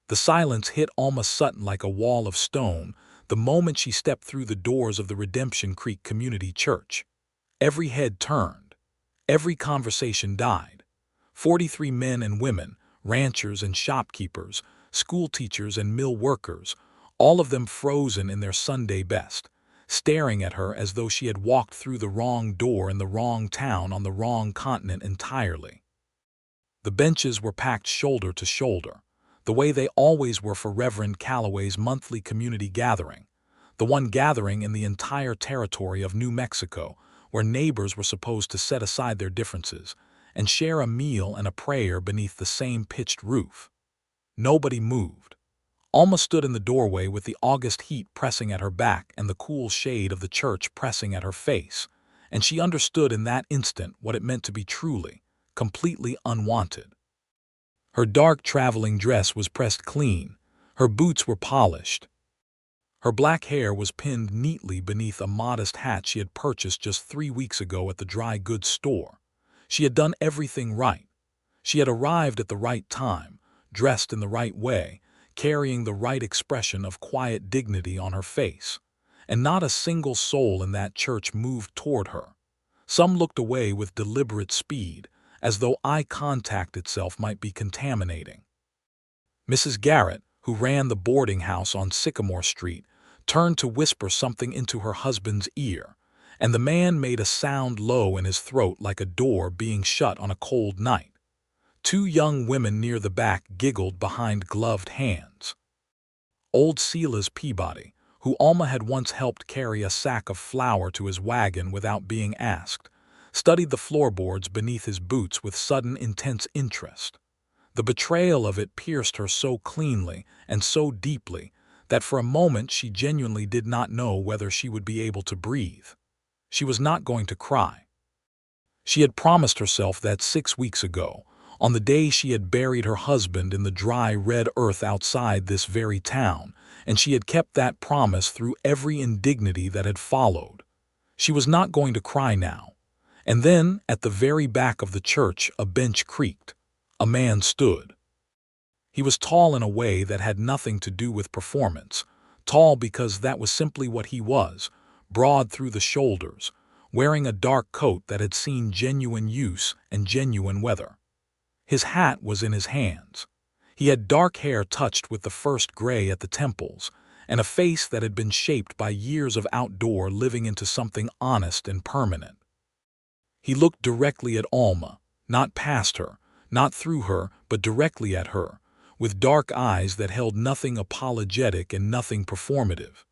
The silence hit Alma Sutton like a wall of stone the moment she stepped through the doors of the Redemption Creek Community Church. Every head turned. Every conversation died. 43 men and women, ranchers and shopkeepers, school teachers and mill workers, all of them frozen in their Sunday best, staring at her as though she had walked through the wrong door in the wrong town on the wrong continent entirely. The benches were packed shoulder to shoulder, the way they always were for Reverend Calloway's monthly community gathering, the one gathering in the entire territory of New Mexico, where neighbors were supposed to set aside their differences and share a meal and a prayer beneath the same pitched roof. Nobody moved. Alma stood in the doorway with the August heat pressing at her back and the cool shade of the church pressing at her face, and she understood in that instant what it meant to be truly, completely unwanted. Her dark traveling dress was pressed clean, her boots were polished. Her black hair was pinned neatly beneath a modest hat she had purchased just 3 weeks ago at the dry goods store. She had done everything right. She had arrived at the right time, dressed in the right way, carrying the right expression of quiet dignity on her face. And not a single soul in that church moved toward her. Some looked away with deliberate speed, as though eye contact itself might be contaminating. Mrs. Garrett, who ran the boarding house on Sycamore Street, turned to whisper something into her husband's ear, and the man made a sound low in his throat like a door being shut on a cold night. 2 young women near the back giggled behind gloved hands. Old Silas Peabody, who Alma had once helped carry a sack of flour to his wagon without being asked, studied the floorboards beneath his boots with sudden intense interest. The betrayal of it pierced her so cleanly and so deeply that for a moment she genuinely did not know whether she would be able to breathe. She was not going to cry. She had promised herself that 6 weeks ago, on the day she had buried her husband in the dry red earth outside this very town, and she had kept that promise through every indignity that had followed. She was not going to cry now. And then, at the very back of the church, a bench creaked. A man stood. He was tall in a way that had nothing to do with performance, tall because that was simply what he was, broad through the shoulders, wearing a dark coat that had seen genuine use and genuine weather. His hat was in his hands. He had dark hair touched with the first gray at the temples, and a face that had been shaped by years of outdoor living into something honest and permanent. He looked directly at Alma, not past her, not through her, but directly at her, with dark eyes that held nothing apologetic and nothing performative.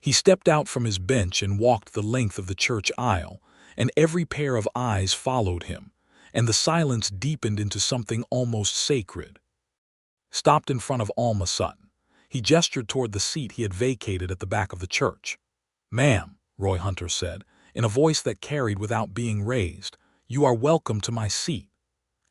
He stepped out from his bench and walked the length of the church aisle, and every pair of eyes followed him, and the silence deepened into something almost sacred. Stopped in front of Alma Sutton. He gestured toward the seat he had vacated at the back of the church. "Ma'am," Roy Hunter said, in a voice that carried without being raised, "you are welcome to my seat."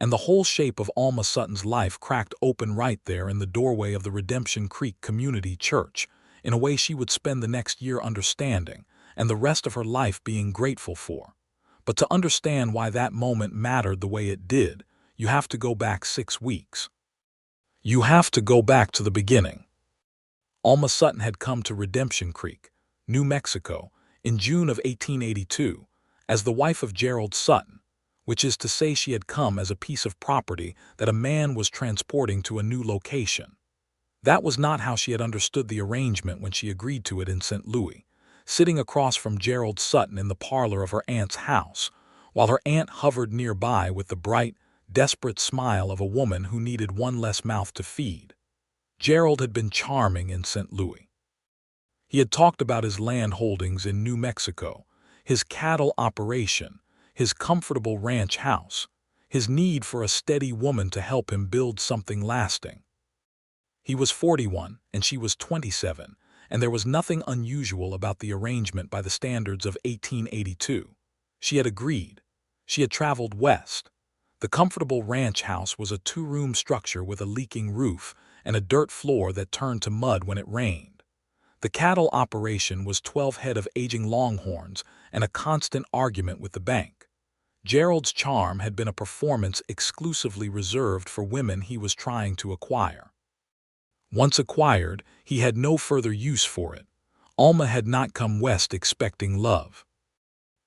And the whole shape of Alma Sutton's life cracked open right there in the doorway of the Redemption Creek Community Church, in a way she would spend the next year understanding, and the rest of her life being grateful for. But to understand why that moment mattered the way it did, you have to go back 6 weeks. You have to go back to the beginning. Alma Sutton had come to Redemption Creek, New Mexico, in June of 1882, as the wife of Gerald Sutton, which is to say she had come as a piece of property that a man was transporting to a new location. That was not how she had understood the arrangement when she agreed to it in St. Louis, sitting across from Gerald Sutton in the parlor of her aunt's house, while her aunt hovered nearby with the bright, desperate smile of a woman who needed one less mouth to feed. Gerald had been charming in St. Louis. He had talked about his land holdings in New Mexico, his cattle operation, his comfortable ranch house, his need for a steady woman to help him build something lasting. He was 41 and she was 27, and there was nothing unusual about the arrangement by the standards of 1882. She had agreed. She had traveled west. The comfortable ranch house was a 2-room structure with a leaking roof and a dirt floor that turned to mud when it rained. The cattle operation was 12 head of aging longhorns and a constant argument with the bank. Gerald's charm had been a performance exclusively reserved for women he was trying to acquire. Once acquired, he had no further use for it. Alma had not come west expecting love.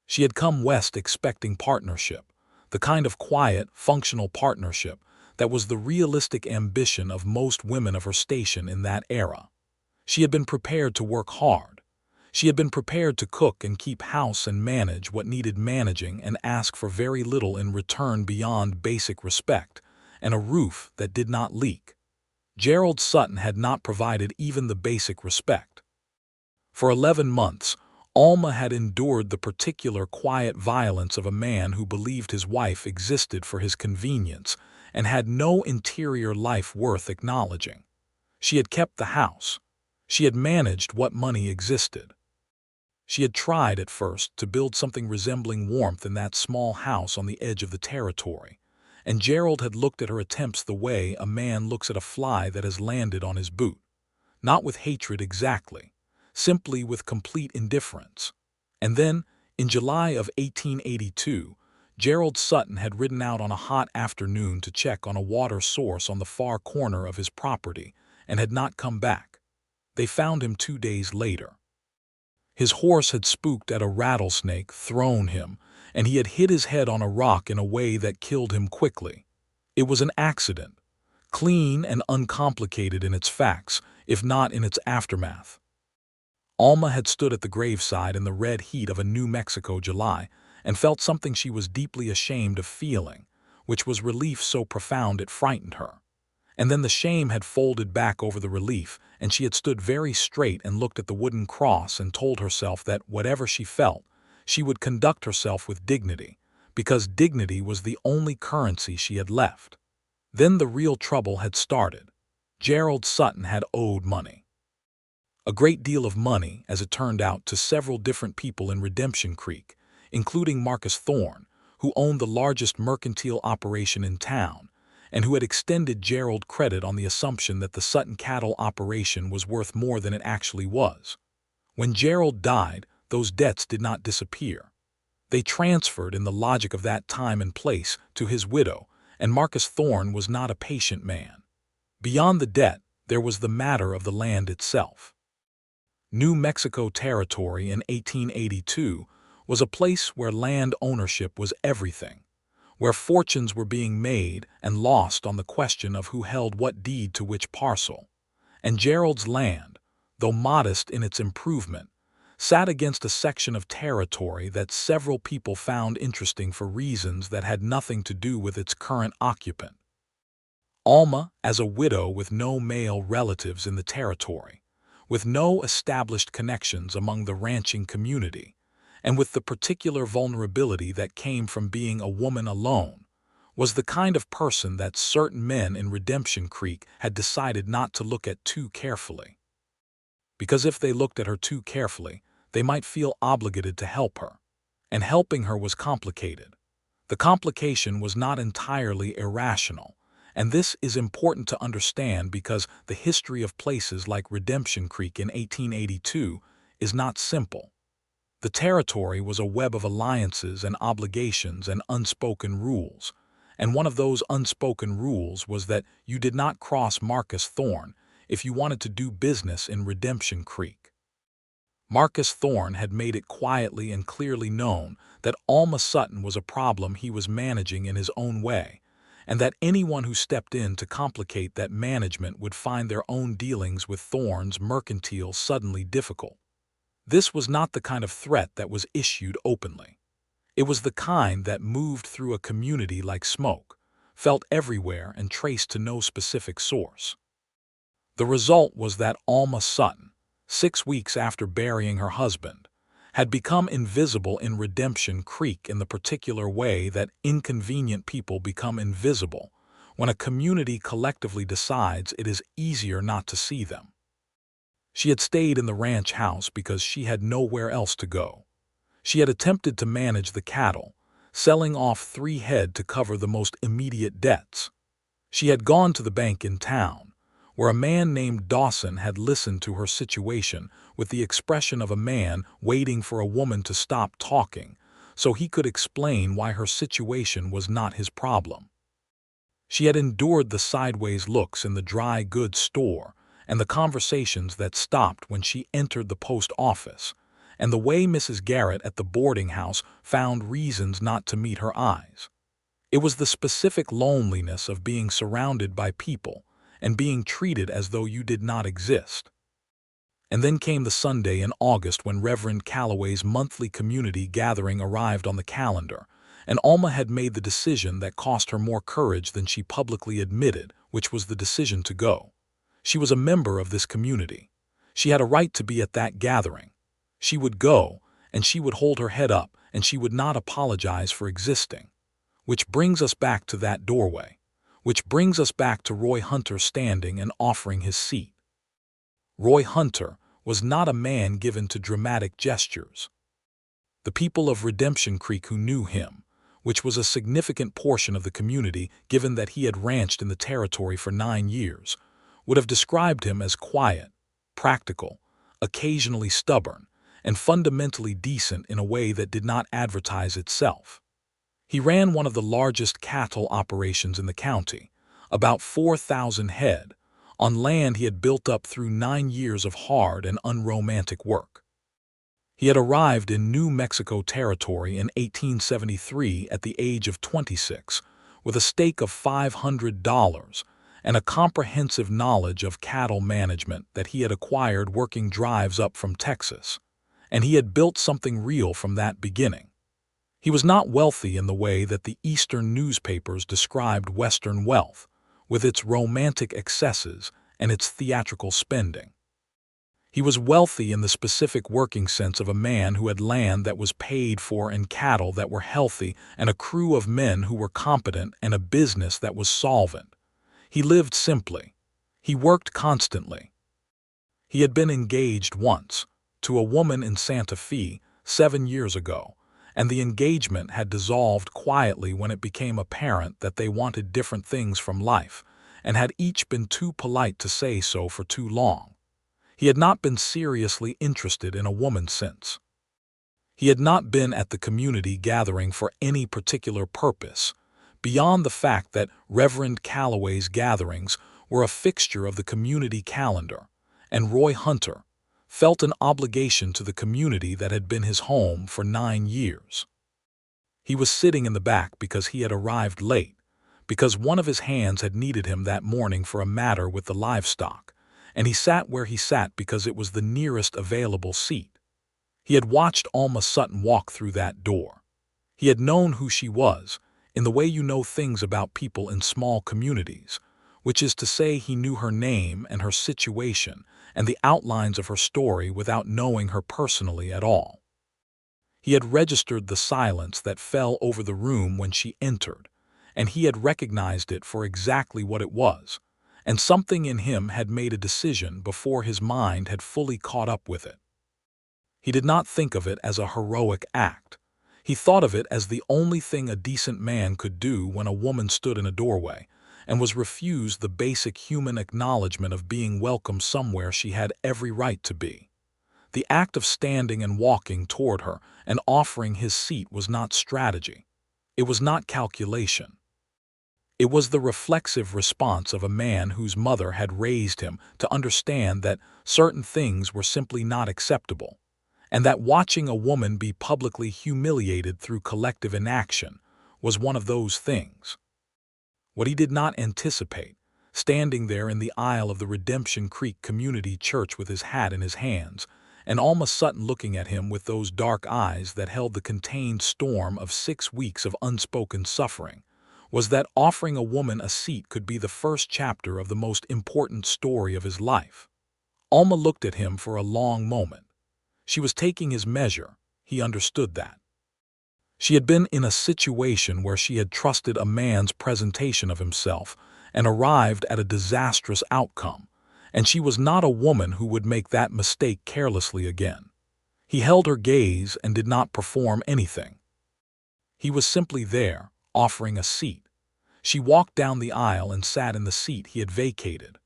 She had come west expecting partnership, the kind of quiet, functional partnership that was the realistic ambition of most women of her station in that era. She had been prepared to work hard. She had been prepared to cook and keep house and manage what needed managing and ask for very little in return beyond basic respect and a roof that did not leak. Gerald Sutton had not provided even the basic respect. For 11 months, Alma had endured the particular quiet violence of a man who believed his wife existed for his convenience and had no interior life worth acknowledging. She had kept the house. She had managed what money existed. She had tried at first to build something resembling warmth in that small house on the edge of the territory, and Gerald had looked at her attempts the way a man looks at a fly that has landed on his boot. Not with hatred exactly, simply with complete indifference. And then, in July of 1882, Gerald Sutton had ridden out on a hot afternoon to check on a water source on the far corner of his property and had not come back. They found him 2 days later. His horse had spooked at a rattlesnake thrown him, and he had hit his head on a rock in a way that killed him quickly. It was an accident, clean and uncomplicated in its facts, if not in its aftermath. Alma had stood at the graveside in the red heat of a New Mexico July and felt something she was deeply ashamed of feeling, which was relief so profound it frightened her. And then the shame had folded back over the relief, and she had stood very straight and looked at the wooden cross and told herself that whatever she felt, she would conduct herself with dignity, because dignity was the only currency she had left. Then the real trouble had started. Gerald Sutton had owed money. A great deal of money, as it turned out, to several different people in Redemption Creek, including Marcus Thorne, who owned the largest mercantile operation in town, and who had extended Gerald credit on the assumption that the Sutton cattle operation was worth more than it actually was. When Gerald died, those debts did not disappear. They transferred in the logic of that time and place to his widow, and Marcus Thorne was not a patient man. Beyond the debt, there was the matter of the land itself. New Mexico Territory in 1882 was a place where land ownership was everything, where fortunes were being made and lost on the question of who held what deed to which parcel. And Gerald's land, though modest in its improvement, sat against a section of territory that several people found interesting for reasons that had nothing to do with its current occupant. Alma, as a widow with no male relatives in the territory, with no established connections among the ranching community, and with the particular vulnerability that came from being a woman alone, was the kind of person that certain men in Redemption Creek had decided not to look at too carefully. Because if they looked at her too carefully, they might feel obligated to help her. And helping her was complicated. The complication was not entirely irrational, and this is important to understand because the history of places like Redemption Creek in 1882 is not simple. The territory was a web of alliances and obligations and unspoken rules, and one of those unspoken rules was that you did not cross Marcus Thorne if you wanted to do business in Redemption Creek. Marcus Thorne had made it quietly and clearly known that Alma Sutton was a problem he was managing in his own way, and that anyone who stepped in to complicate that management would find their own dealings with Thorne's mercantile suddenly difficult. This was not the kind of threat that was issued openly. It was the kind that moved through a community like smoke, felt everywhere and traced to no specific source. The result was that Alma Sutton, 6 weeks after burying her husband, had become invisible in Redemption Creek in the particular way that inconvenient people become invisible when a community collectively decides it is easier not to see them. She had stayed in the ranch house because she had nowhere else to go. She had attempted to manage the cattle, selling off 3 head to cover the most immediate debts. She had gone to the bank in town, where a man named Dawson had listened to her situation with the expression of a man waiting for a woman to stop talking so he could explain why her situation was not his problem. She had endured the sideways looks in the dry goods store and the conversations that stopped when she entered the post office, and the way Mrs. Garrett at the boarding house found reasons not to meet her eyes. It was the specific loneliness of being surrounded by people and being treated as though you did not exist. And then came the Sunday in August when Reverend Calloway's monthly community gathering arrived on the calendar, and Alma had made the decision that cost her more courage than she publicly admitted, which was the decision to go. She was a member of this community. She had a right to be at that gathering. She would go, and she would hold her head up, and she would not apologize for existing. Which brings us back to that doorway. Which brings us back to Roy Hunter standing and offering his seat. Roy Hunter was not a man given to dramatic gestures. The people of Redemption Creek who knew him, which was a significant portion of the community given that he had ranched in the territory for 9 years, would have described him as quiet, practical, occasionally stubborn, and fundamentally decent in a way that did not advertise itself. He ran one of the largest cattle operations in the county, about 4,000 head, on land he had built up through 9 years of hard and unromantic work. He had arrived in New Mexico Territory in 1873 at the age of 26, with a stake of $500 and a comprehensive knowledge of cattle management that he had acquired working drives up from Texas, and he had built something real from that beginning. He was not wealthy in the way that the Eastern newspapers described Western wealth, with its romantic excesses and its theatrical spending. He was wealthy in the specific working sense of a man who had land that was paid for and cattle that were healthy and a crew of men who were competent and a business that was solvent. He lived simply. He worked constantly. He had been engaged once, to a woman in Santa Fe, 7 years ago, and the engagement had dissolved quietly when it became apparent that they wanted different things from life, and had each been too polite to say so for too long. He had not been seriously interested in a woman since. He had not been at the community gathering for any particular purpose, beyond the fact that Reverend Calloway's gatherings were a fixture of the community calendar, and Roy Hunter felt an obligation to the community that had been his home for 9 years. He was sitting in the back because he had arrived late, because one of his hands had needed him that morning for a matter with the livestock, and he sat where he sat because it was the nearest available seat. He had watched Alma Sutton walk through that door. He had known who she was, in the way you know things about people in small communities, which is to say he knew her name and her situation and the outlines of her story without knowing her personally at all. He had registered the silence that fell over the room when she entered, and he had recognized it for exactly what it was, and something in him had made a decision before his mind had fully caught up with it. He did not think of it as a heroic act. He thought of it as the only thing a decent man could do when a woman stood in a doorway and was refused the basic human acknowledgement of being welcome somewhere she had every right to be. The act of standing and walking toward her and offering his seat was not strategy. It was not calculation. It was the reflexive response of a man whose mother had raised him to understand that certain things were simply not acceptable, and that watching a woman be publicly humiliated through collective inaction was one of those things. What he did not anticipate, standing there in the aisle of the Redemption Creek Community Church with his hat in his hands, and Alma Sutton looking at him with those dark eyes that held the contained storm of 6 weeks of unspoken suffering, was that offering a woman a seat could be the first chapter of the most important story of his life. Alma looked at him for a long moment. She was taking his measure. He understood that. She had been in a situation where she had trusted a man's presentation of himself and arrived at a disastrous outcome, and she was not a woman who would make that mistake carelessly again. He held her gaze and did not perform anything. He was simply there, offering a seat. She walked down the aisle and sat in the seat he had vacated.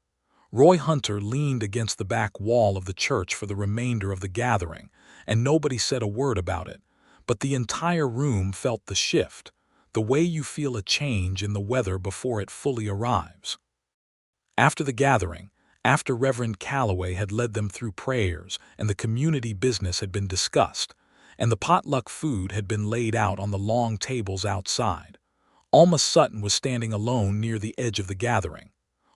Roy Hunter leaned against the back wall of the church for the remainder of the gathering, and nobody said a word about it, but the entire room felt the shift, the way you feel a change in the weather before it fully arrives. After the gathering, After Reverend Calloway had led them through prayers and the community business had been discussed, and the potluck food had been laid out on the long tables outside, Alma Sutton was standing alone near the edge of the gathering,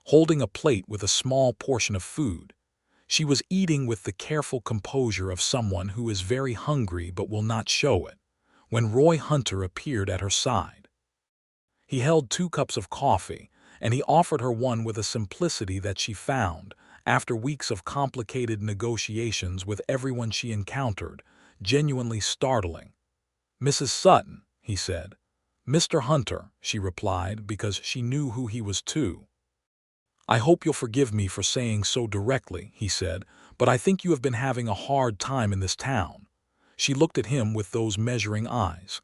holding a plate with a small portion of food. She was eating with the careful composure of someone who is very hungry but will not show it, when Roy Hunter appeared at her side. He held 2 cups of coffee, and he offered her one with a simplicity that she found, after weeks of complicated negotiations with everyone she encountered, genuinely startling. "Mrs. Sutton," he said. "Mr. Hunter," she replied, because she knew who he was too. "I hope you'll forgive me for saying so directly," he said, "but I think you have been having a hard time in this town." She looked at him with those measuring eyes.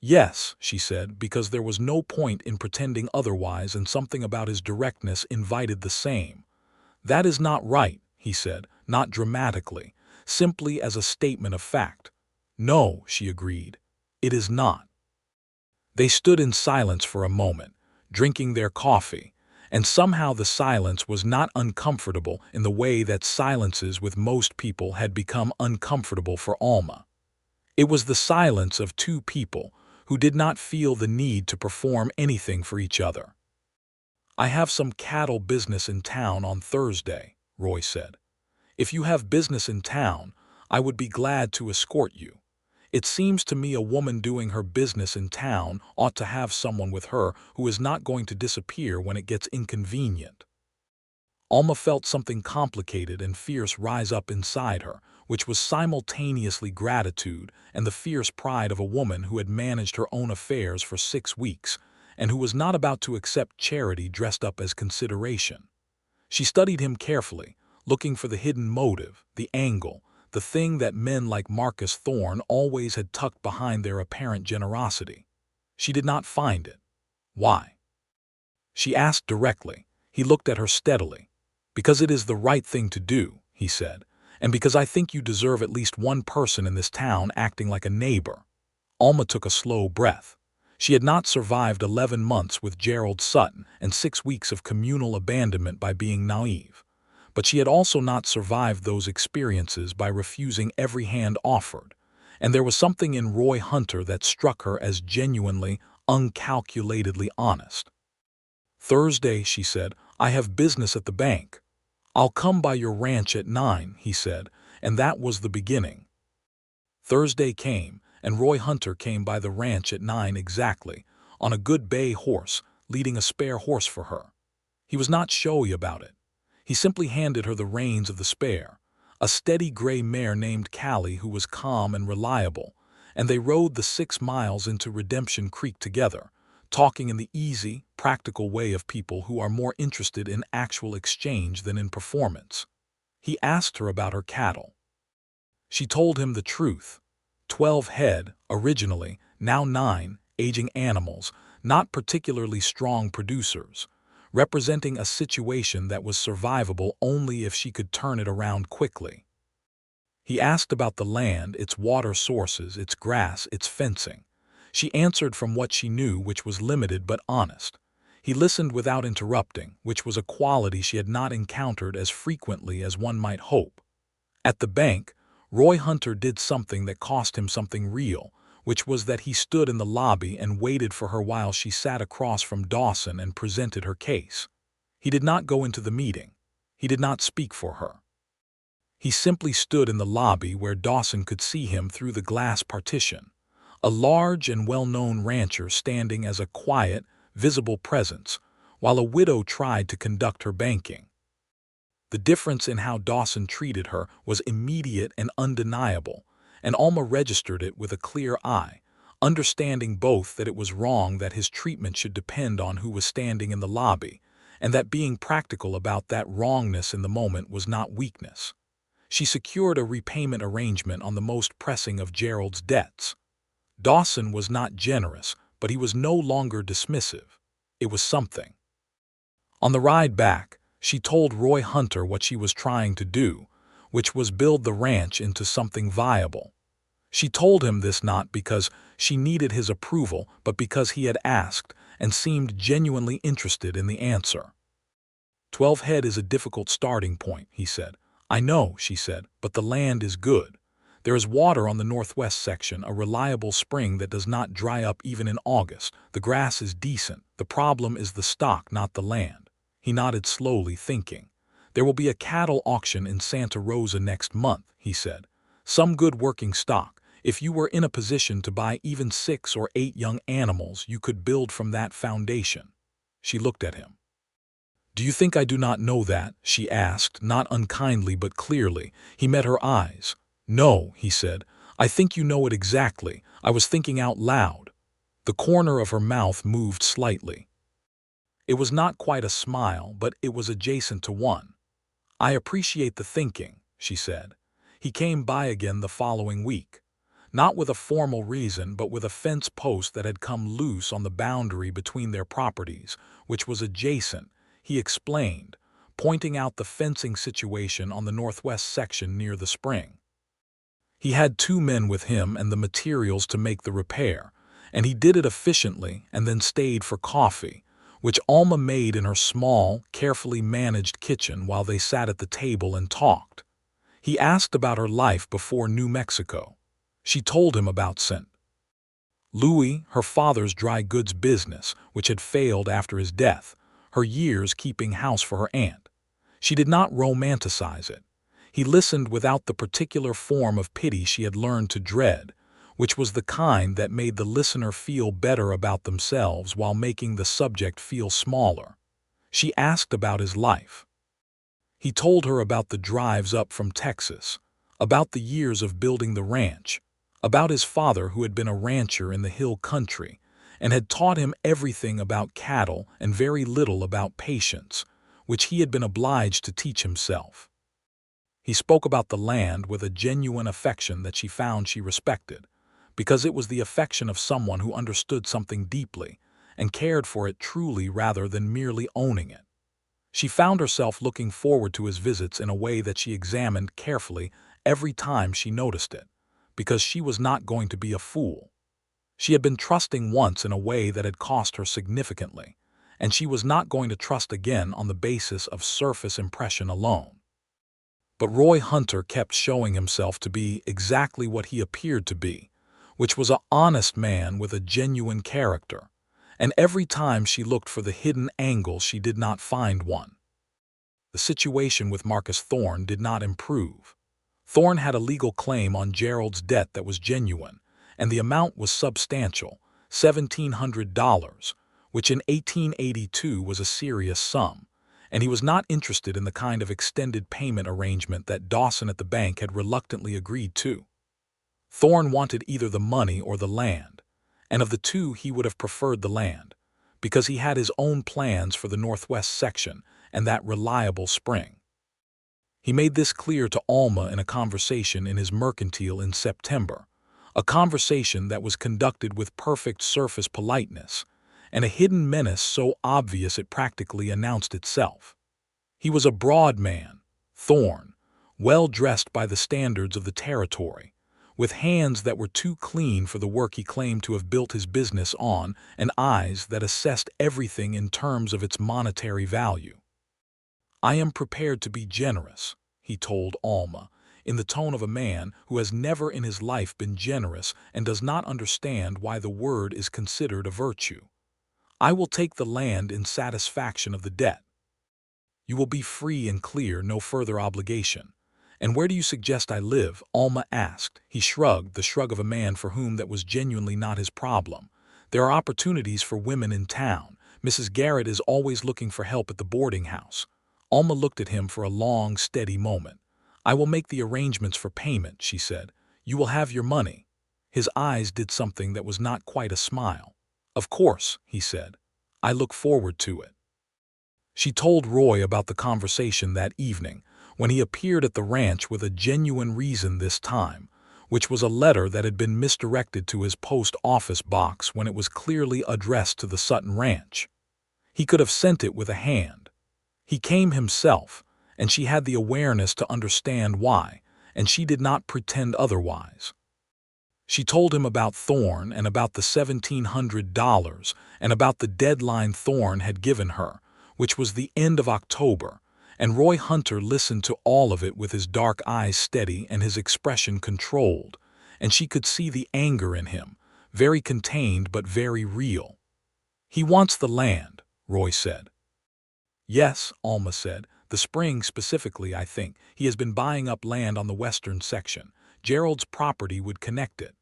"Yes," she said, because there was no point in pretending otherwise, and something about his directness invited the same. "That is not right," he said, not dramatically, simply as a statement of fact. "No," she agreed, "it is not." They stood in silence for a moment, drinking their coffee, and somehow the silence was not uncomfortable in the way that silences with most people had become uncomfortable for Alma. It was the silence of 2 people who did not feel the need to perform anything for each other. "I have some cattle business in town on Thursday," Roy said. "If you have business in town, I would be glad to escort you. It seems to me a woman doing her business in town ought to have someone with her who is not going to disappear when it gets inconvenient." Alma felt something complicated and fierce rise up inside her, which was simultaneously gratitude and the fierce pride of a woman who had managed her own affairs for 6 weeks, and who was not about to accept charity dressed up as consideration. She studied him carefully, looking for the hidden motive, the angle, the thing that men like Marcus Thorne always had tucked behind their apparent generosity. She did not find it. "Why?" she asked directly. He looked at her steadily. "Because it is the right thing to do," he said, "and because I think you deserve at least one person in this town acting like a neighbor." Alma took a slow breath. She had not survived 11 months with Gerald Sutton and 6 weeks of communal abandonment by being naive. But she had also not survived those experiences by refusing every hand offered, and there was something in Roy Hunter that struck her as genuinely, uncalculatedly honest. "Thursday," she said, "I have business at the bank." "I'll come by your ranch at 9, he said, and that was the beginning. Thursday came, and Roy Hunter came by the ranch at 9 exactly, on a good bay horse, leading a spare horse for her. He was not showy about it. He simply handed her the reins of the spare, a steady gray mare named Callie who was calm and reliable, and they rode the 6 miles into Redemption Creek together, talking in the easy, practical way of people who are more interested in actual exchange than in performance. He asked her about her cattle. She told him the truth. 12 head, originally, now 9, aging animals, not particularly strong producers, representing a situation that was survivable only if she could turn it around quickly. He asked about the land, its water sources, its grass, its fencing. She answered from what she knew, which was limited but honest. He listened without interrupting, which was a quality she had not encountered as frequently as one might hope. At the bank, Roy Hunter did something that cost him something real, which was that he stood in the lobby and waited for her while she sat across from Dawson and presented her case. He did not go into the meeting. He did not speak for her. He simply stood in the lobby where Dawson could see him through the glass partition, a large and well-known rancher standing as a quiet, visible presence, while a widow tried to conduct her banking. The difference in how Dawson treated her was immediate and undeniable, and Alma registered it with a clear eye, understanding both that it was wrong that his treatment should depend on who was standing in the lobby, and that being practical about that wrongness in the moment was not weakness. She secured a repayment arrangement on the most pressing of Gerald's debts. Dawson was not generous, but he was no longer dismissive. It was something. On the ride back, she told Roy Hunter what she was trying to do, which was build the ranch into something viable. She told him this not because she needed his approval, but because he had asked and seemed genuinely interested in the answer. 12 head is a difficult starting point, he said. I know, she said, but the land is good. There is water on the northwest section, a reliable spring that does not dry up even in August. The grass is decent. The problem is the stock, not the land. He nodded slowly, thinking. There will be a cattle auction in Santa Rosa next month, he said. Some good working stock. If you were in a position to buy even 6 or 8 young animals, you could build from that foundation. She looked at him. Do you think I do not know that? She asked, not unkindly but clearly. He met her eyes. No, he said. I think you know it exactly. I was thinking out loud. The corner of her mouth moved slightly. It was not quite a smile, but it was adjacent to one. I appreciate the thinking, she said. He came by again the following week. Not with a formal reason, but with a fence post that had come loose on the boundary between their properties, which was adjacent, he explained, pointing out the fencing situation on the northwest section near the spring. He had 2 men with him and the materials to make the repair, and he did it efficiently and then stayed for coffee, which Alma made in her small, carefully managed kitchen while they sat at the table and talked. He asked about her life before New Mexico. She told him about St. Louis, her father's dry goods business, which had failed after his death, her years keeping house for her aunt. She did not romanticize it. He listened without the particular form of pity she had learned to dread, which was the kind that made the listener feel better about themselves while making the subject feel smaller. She asked about his life. He told her about the drives up from Texas, about the years of building the ranch, about his father who had been a rancher in the hill country and had taught him everything about cattle and very little about patience, which he had been obliged to teach himself. He spoke about the land with a genuine affection that she found she respected, because it was the affection of someone who understood something deeply and cared for it truly rather than merely owning it. She found herself looking forward to his visits in a way that she examined carefully every time she noticed it, because she was not going to be a fool. She had been trusting once in a way that had cost her significantly, and she was not going to trust again on the basis of surface impression alone. But Roy Hunter kept showing himself to be exactly what he appeared to be, which was an honest man with a genuine character, and every time she looked for the hidden angle she did not find one. The situation with Marcus Thorne did not improve. Thorne had a legal claim on Gerald's debt that was genuine, and the amount was substantial, $1,700, which in 1882 was a serious sum, and he was not interested in the kind of extended payment arrangement that Dawson at the bank had reluctantly agreed to. Thorne wanted either the money or the land, and of the two he would have preferred the land, because he had his own plans for the northwest section and that reliable spring. He made this clear to Alma in a conversation in his mercantile in September, a conversation that was conducted with perfect surface politeness, and a hidden menace so obvious it practically announced itself. He was a broad man, Thorne, well dressed by the standards of the territory, with hands that were too clean for the work he claimed to have built his business on and eyes that assessed everything in terms of its monetary value. I am prepared to be generous, he told Alma, in the tone of a man who has never in his life been generous and does not understand why the word is considered a virtue. I will take the land in satisfaction of the debt. You will be free and clear, no further obligation. And where do you suggest I live? Alma asked. He shrugged, the shrug of a man for whom that was genuinely not his problem. There are opportunities for women in town. Mrs. Garrett is always looking for help at the boarding house. Alma looked at him for a long, steady moment. I will make the arrangements for payment, she said. You will have your money. His eyes did something that was not quite a smile. Of course, he said. I look forward to it. She told Roy about the conversation that evening, when he appeared at the ranch with a genuine reason this time, which was a letter that had been misdirected to his post office box when it was clearly addressed to the Sutton Ranch. He could have sent it with a hand. He came himself, and she had the awareness to understand why, and she did not pretend otherwise. She told him about Thorne and about the $1,700 and about the deadline Thorne had given her, which was the end of October, and Roy Hunter listened to all of it with his dark eyes steady and his expression controlled, and she could see the anger in him, very contained but very real. "He wants the land," Roy said. "Yes," Alma said. "The spring specifically, I think. He has been buying up land on the western section. Gerald's property would connect it."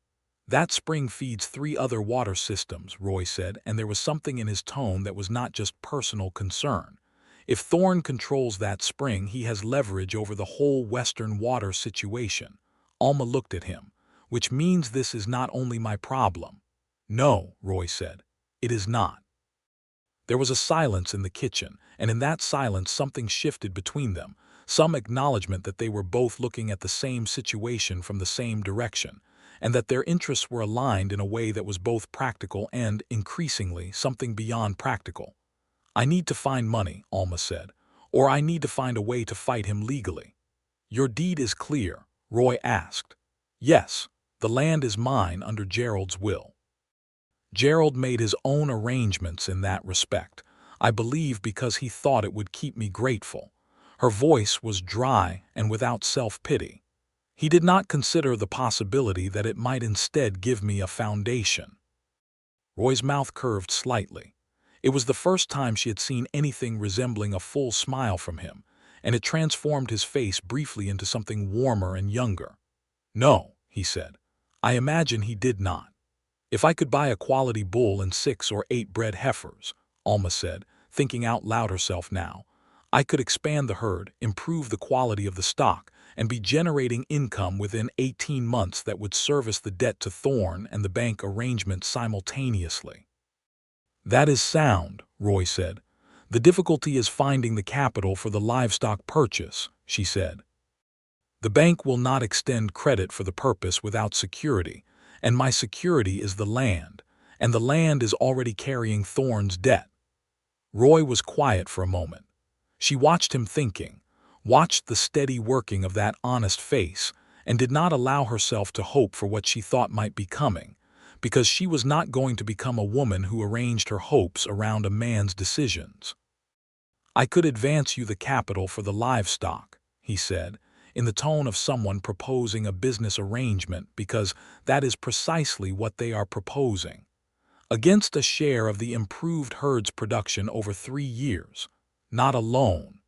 "That spring feeds 3 other water systems," Roy said, and there was something in his tone that was not just personal concern. "If Thorne controls that spring, he has leverage over the whole western water situation." Alma looked at him. "Which means this is not only my problem." "No," Roy said. "It is not." There was a silence in the kitchen, and in that silence something shifted between them, some acknowledgement that they were both looking at the same situation from the same direction, and that their interests were aligned in a way that was both practical and, increasingly, something beyond practical. "I need to find money," Alma said, "or I need to find a way to fight him legally." "Your deed is clear?" Roy asked. "Yes, the land is mine under Gerald's will." "Gerald made his own arrangements in that respect, I believe, because he thought it would keep me grateful." Her voice was dry and without self-pity. "He did not consider the possibility that it might instead give me a foundation." Roy's mouth curved slightly. It was the first time she had seen anything resembling a full smile from him, and it transformed his face briefly into something warmer and younger. "No," he said. "I imagine he did not." "If I could buy a quality bull and 6 or 8 bred heifers," Alma said, thinking out loud herself now, "I could expand the herd, improve the quality of the stock, and be generating income within 18 months that would service the debt to Thorne and the bank arrangement simultaneously." "That is sound," Roy said. "The difficulty is finding the capital for the livestock purchase," she said. "The bank will not extend credit for the purpose without security, and my security is the land, and the land is already carrying Thorne's debt." Roy was quiet for a moment. She watched him thinking, watched the steady working of that honest face, and did not allow herself to hope for what she thought might be coming, because she was not going to become a woman who arranged her hopes around a man's decisions. "I could advance you the capital for the livestock," he said, in the tone of someone proposing a business arrangement, because that is precisely what they are proposing. "Against a share of the improved herd's production over 3 years, not a loan.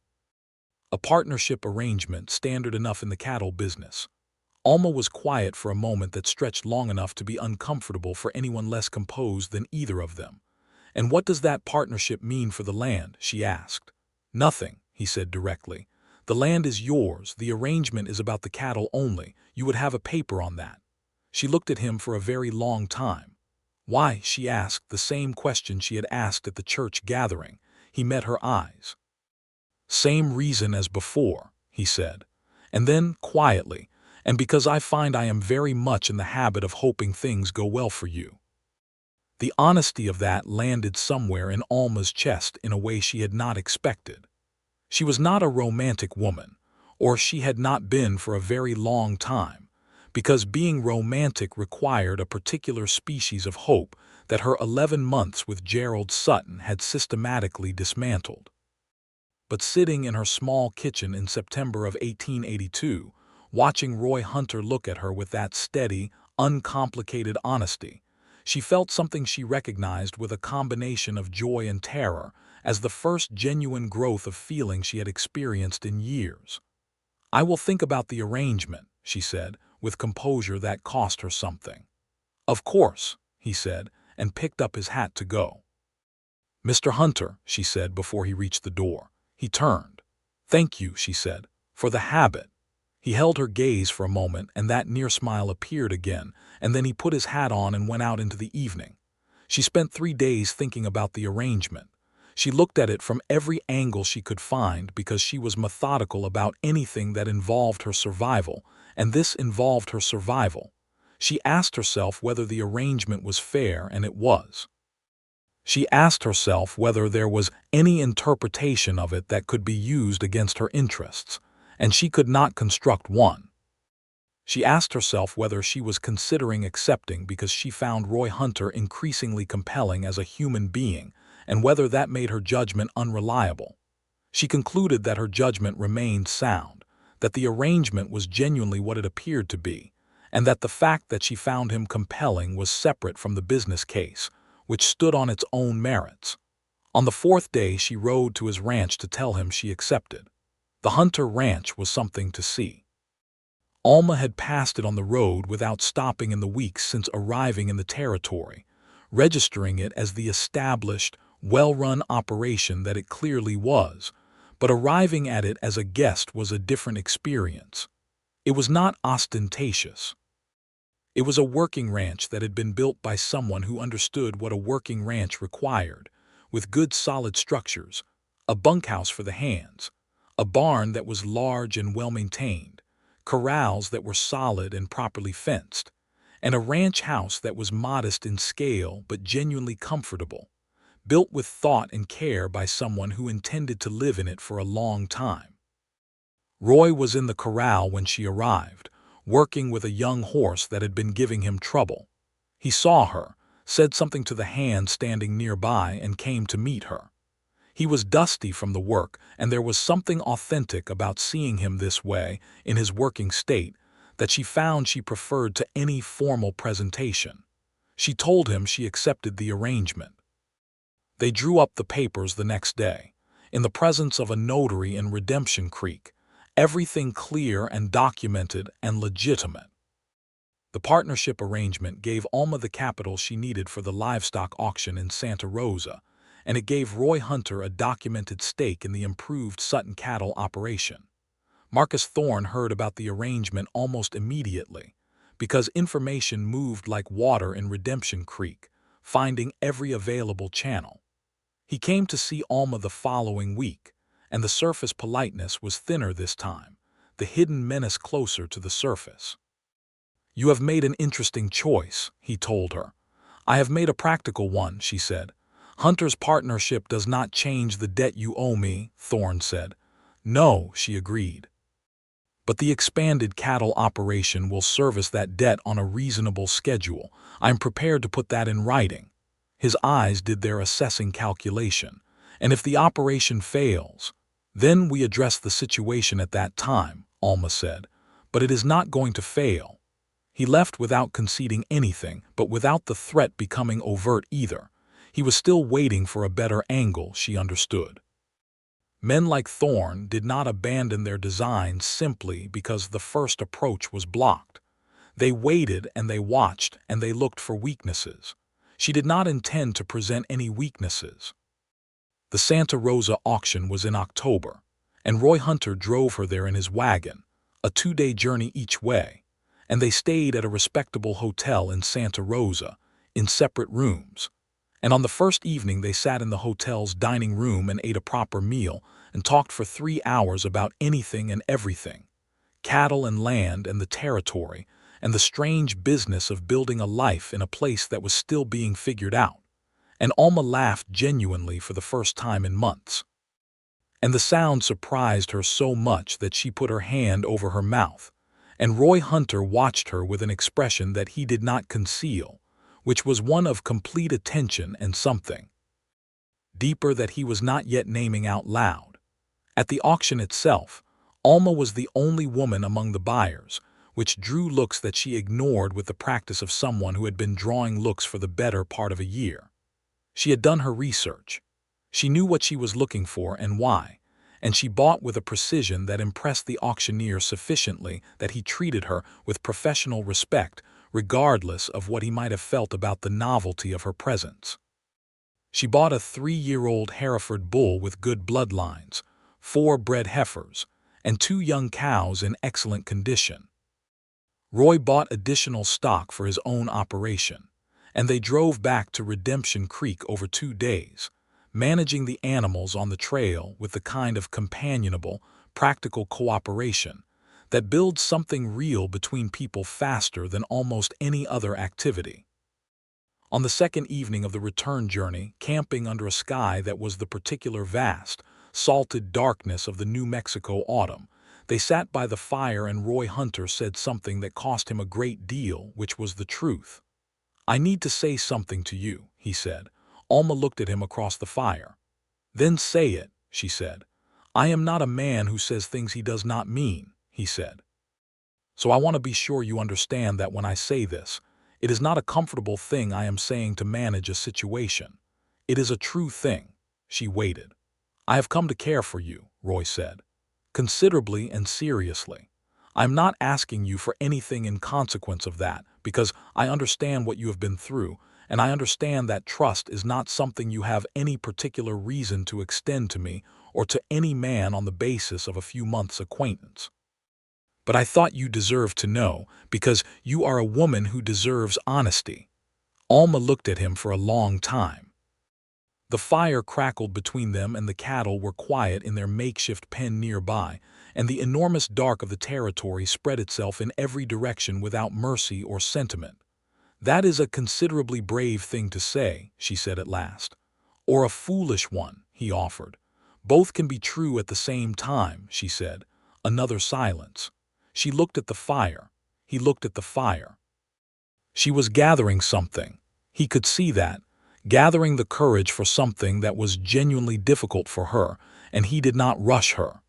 A partnership arrangement standard enough in the cattle business." Alma was quiet for a moment that stretched long enough to be uncomfortable for anyone less composed than either of them. "And what does that partnership mean for the land?" she asked. "Nothing," he said directly. "The land is yours, the arrangement is about the cattle only, you would have a paper on that." She looked at him for a very long time. "Why?" she asked, the same question she had asked at the church gathering. He met her eyes. "Same reason as before," he said. And then, quietly, "And because I find I am very much in the habit of hoping things go well for you." The honesty of that landed somewhere in Alma's chest in a way she had not expected. She was not a romantic woman, or she had not been for a very long time, because being romantic required a particular species of hope that her 11 months with Gerald Sutton had systematically dismantled. But sitting in her small kitchen in September of 1882, watching Roy Hunter look at her with that steady, uncomplicated honesty, she felt something she recognized with a combination of joy and terror as the first genuine growth of feeling she had experienced in years. "I will think about the arrangement," she said, with composure that cost her something. "Of course," he said, and picked up his hat to go. "Mr. Hunter," she said before he reached the door. He turned. "Thank you," she said, "for the habit." He held her gaze for a moment, and that near smile appeared again, and then he put his hat on and went out into the evening. She spent 3 days thinking about the arrangement. She looked at it from every angle she could find because she was methodical about anything that involved her survival, and this involved her survival. She asked herself whether the arrangement was fair, and it was. She asked herself whether there was any interpretation of it that could be used against her interests, and she could not construct one. She asked herself whether she was considering accepting because she found Roy Hunter increasingly compelling as a human being, and whether that made her judgment unreliable. She concluded that her judgment remained sound, that the arrangement was genuinely what it appeared to be, and that the fact that she found him compelling was separate from the business case, which stood on its own merits. On the fourth day, she rode to his ranch to tell him she accepted. The Hunter Ranch was something to see. Alma had passed it on the road without stopping in the weeks since arriving in the territory, registering it as the established, well-run operation that it clearly was, but arriving at it as a guest was a different experience. It was not ostentatious. It was a working ranch that had been built by someone who understood what a working ranch required, with good solid structures, a bunkhouse for the hands, a barn that was large and well-maintained, corrals that were solid and properly fenced, and a ranch house that was modest in scale but genuinely comfortable, built with thought and care by someone who intended to live in it for a long time. Roy was in the corral when she arrived, working with a young horse that had been giving him trouble. He saw her, said something to the hand standing nearby, and came to meet her. He was dusty from the work, and there was something authentic about seeing him this way, in his working state, that she found she preferred to any formal presentation. She told him she accepted the arrangement. They drew up the papers the next day, in the presence of a notary in Redemption Creek, everything clear and documented and legitimate. The partnership arrangement gave Alma the capital she needed for the livestock auction in Santa Rosa, and it gave Roy Hunter a documented stake in the improved Sutton cattle operation. Marcus Thorne heard about the arrangement almost immediately, because information moved like water in Redemption Creek, finding every available channel. He came to see Alma the following week, and the surface politeness was thinner this time, the hidden menace closer to the surface. "You have made an interesting choice," he told her. "I have made a practical one," she said. "Hunter's partnership does not change the debt you owe me," Thorne said. "No," she agreed. "But the expanded cattle operation will service that debt on a reasonable schedule. I'm prepared to put that in writing." His eyes did their assessing calculation. "And if the operation fails, then we address the situation at that time," Alma said. "But it is not going to fail." He left without conceding anything, but without the threat becoming overt either. He was still waiting for a better angle, she understood. Men like Thorne did not abandon their designs simply because the first approach was blocked. They waited and they watched and they looked for weaknesses. She did not intend to present any weaknesses. The Santa Rosa auction was in October, and Roy Hunter drove her there in his wagon, a 2-day journey each way, and they stayed at a respectable hotel in Santa Rosa, in separate rooms. And on the first evening they sat in the hotel's dining room and ate a proper meal and talked for 3 hours about anything and everything, cattle and land and the territory, and the strange business of building a life in a place that was still being figured out. And Alma laughed genuinely for the first time in months. And the sound surprised her so much that she put her hand over her mouth, and Roy Hunter watched her with an expression that he did not conceal, which was one of complete attention and something deeper that he was not yet naming out loud. At the auction itself, Alma was the only woman among the buyers, which drew looks that she ignored with the practice of someone who had been drawing looks for the better part of a year. She had done her research. She knew what she was looking for and why, and she bought with a precision that impressed the auctioneer sufficiently that he treated her with professional respect, regardless of what he might have felt about the novelty of her presence. She bought a 3-year-old Hereford bull with good bloodlines, 4 bred heifers, and 2 young cows in excellent condition. Roy bought additional stock for his own operation, and they drove back to Redemption Creek over 2 days, managing the animals on the trail with the kind of companionable, practical cooperation that builds something real between people faster than almost any other activity. On the second evening of the return journey, camping under a sky that was the particular vast, salted darkness of the New Mexico autumn, they sat by the fire and Roy Hunter said something that cost him a great deal, which was the truth. "I need to say something to you," he said, Alma looked at him across the fire. "Then say it," she said. "I am not a man who says things he does not mean," he said. "So I want to be sure you understand that when I say this, it is not a comfortable thing I am saying to manage a situation. It is a true thing." She waited. "I have come to care for you," Roy said, "considerably and seriously. I'm not asking you for anything in consequence of that, because I understand what you have been through, and I understand that trust is not something you have any particular reason to extend to me or to any man on the basis of a few months' acquaintance. But I thought you deserved to know, because you are a woman who deserves honesty." Alma looked at him for a long time. The fire crackled between them, and the cattle were quiet in their makeshift pen nearby, and the enormous dark of the territory spread itself in every direction without mercy or sentiment. "That is a considerably brave thing to say," she said at last. "Or a foolish one," he offered. "Both can be true at the same time," she said. Another silence. She looked at the fire. He looked at the fire. She was gathering something. He could see that. Gathering the courage for something that was genuinely difficult for her, and he did not rush her.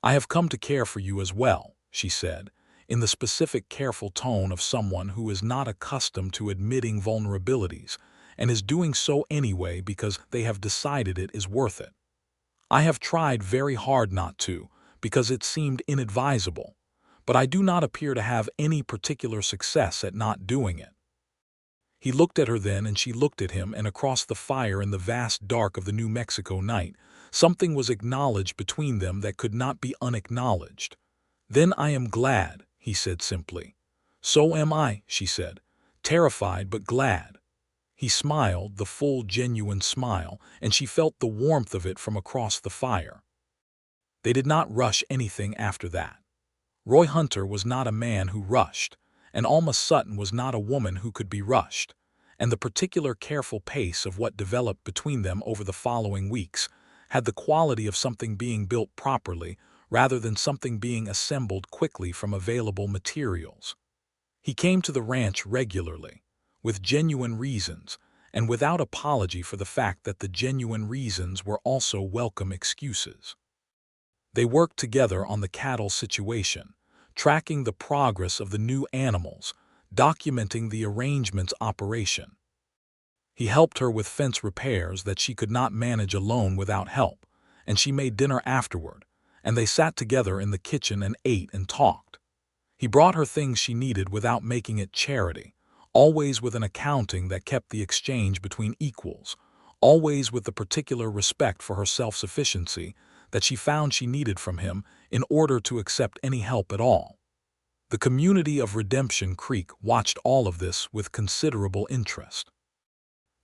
"I have come to care for you as well," she said, in the specific, careful tone of someone who is not accustomed to admitting vulnerabilities, and is doing so anyway because they have decided it is worth it. "I have tried very hard not to, because it seemed inadvisable, but I do not appear to have any particular success at not doing it." He looked at her then, and she looked at him, and across the fire in the vast dark of the New Mexico night, something was acknowledged between them that could not be unacknowledged. "Then I am glad," he said simply. "So am I," she said, terrified but glad. He smiled, the full, genuine smile, and she felt the warmth of it from across the fire. They did not rush anything after that. Roy Hunter was not a man who rushed, and Alma Sutton was not a woman who could be rushed, and the particular careful pace of what developed between them over the following weeks had the quality of something being built properly rather than something being assembled quickly from available materials. He came to the ranch regularly, with genuine reasons, and without apology for the fact that the genuine reasons were also welcome excuses. They worked together on the cattle situation, tracking the progress of the new animals, documenting the arrangement's operation. He helped her with fence repairs that she could not manage alone without help, and she made dinner afterward, and they sat together in the kitchen and ate and talked. He brought her things she needed without making it charity, always with an accounting that kept the exchange between equals, always with the particular respect for her self-sufficiency that she found she needed from him in order to accept any help at all. The community of Redemption Creek watched all of this with considerable interest.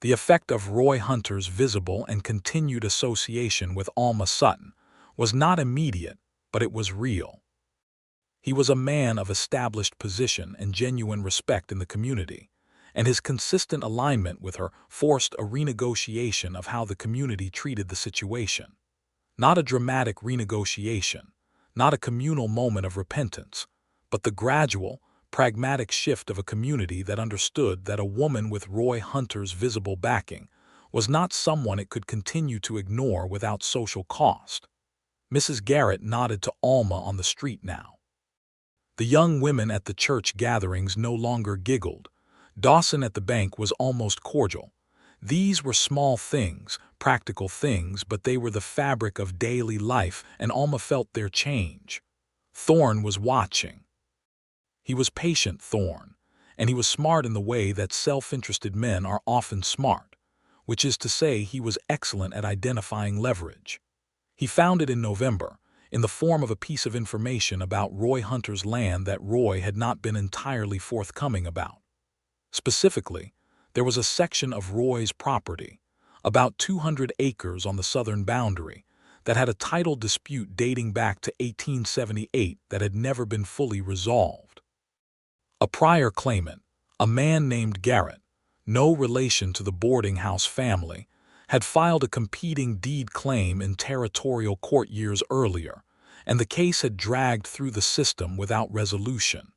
The effect of Roy Hunter's visible and continued association with Alma Sutton was not immediate, but it was real. He was a man of established position and genuine respect in the community, and his consistent alignment with her forced a renegotiation of how the community treated the situation. Not a dramatic renegotiation, not a communal moment of repentance, but the gradual, pragmatic shift of a community that understood that a woman with Roy Hunter's visible backing was not someone it could continue to ignore without social cost. Mrs. Garrett nodded to Alma on the street now. The young women at the church gatherings no longer giggled. Dawson at the bank was almost cordial. These were small things, practical things, but they were the fabric of daily life, and Alma felt their change. Thorne was watching. He was patient, Thorne, and he was smart in the way that self-interested men are often smart, which is to say he was excellent at identifying leverage. He found it in November, in the form of a piece of information about Roy Hunter's land that Roy had not been entirely forthcoming about. Specifically, there was a section of Roy's property, about 200 acres on the southern boundary, that had a title dispute dating back to 1878 that had never been fully resolved. A prior claimant, a man named Garrett, no relation to the boarding house family, had filed a competing deed claim in territorial court years earlier, and the case had dragged through the system without resolution.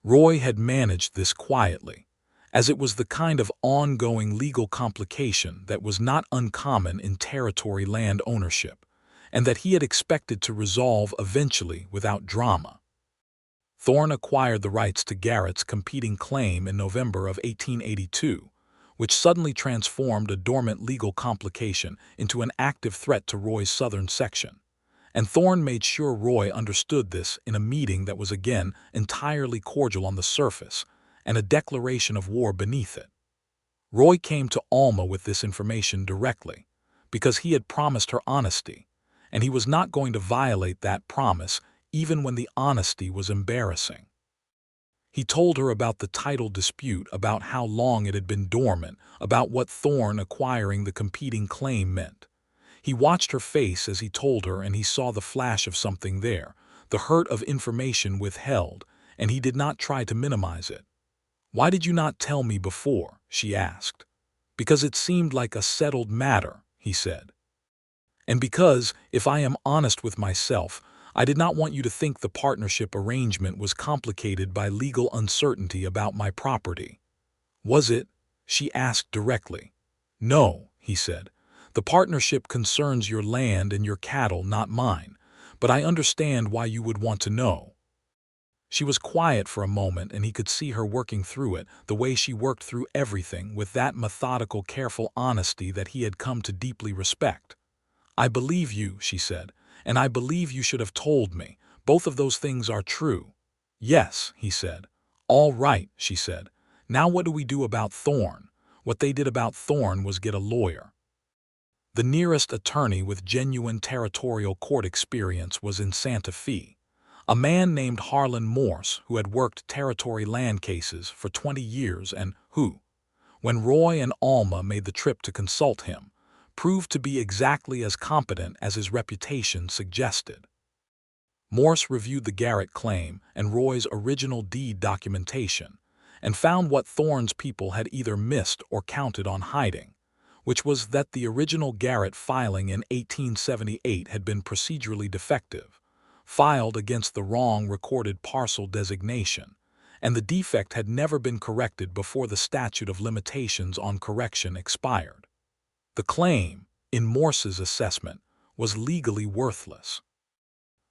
Roy had managed this quietly, as it was the kind of ongoing legal complication that was not uncommon in territory land ownership, and that he had expected to resolve eventually without drama. Thorne acquired the rights to Garrett's competing claim in November of 1882, which suddenly transformed a dormant legal complication into an active threat to Roy's southern section. And Thorne made sure Roy understood this in a meeting that was again entirely cordial on the surface, and a declaration of war beneath it. Roy came to Alma with this information directly, because he had promised her honesty, and he was not going to violate that promise even when the honesty was embarrassing. He told her about the title dispute, about how long it had been dormant, about what Thorne acquiring the competing claim meant. He watched her face as he told her, and he saw the flash of something there, the hurt of information withheld, and he did not try to minimize it. "Why did you not tell me before?" she asked. "Because it seemed like a settled matter," he said. "And because, if I am honest with myself, I did not want you to think the partnership arrangement was complicated by legal uncertainty about my property." "Was it?" she asked directly. "No," he said. "The partnership concerns your land and your cattle, not mine, but I understand why you would want to know." She was quiet for a moment, and he could see her working through it, the way she worked through everything, with that methodical, careful honesty that he had come to deeply respect. "I believe you," she said, "and I believe you should have told me. Both of those things are true." "Yes," he said. "All right," she said. "Now what do we do about Thorne?" What they did about Thorne was get a lawyer. The nearest attorney with genuine territorial court experience was in Santa Fe, a man named Harlan Morse, who had worked territory land cases for 20 years and who, when Roy and Alma made the trip to consult him, proved to be exactly as competent as his reputation suggested. Morse reviewed the Garrett claim and Roy's original deed documentation and found what Thorne's people had either missed or counted on hiding, which was that the original Garrett filing in 1878 had been procedurally defective, filed against the wrong recorded parcel designation, and the defect had never been corrected before the statute of limitations on correction expired. The claim, in Morse's assessment, was legally worthless.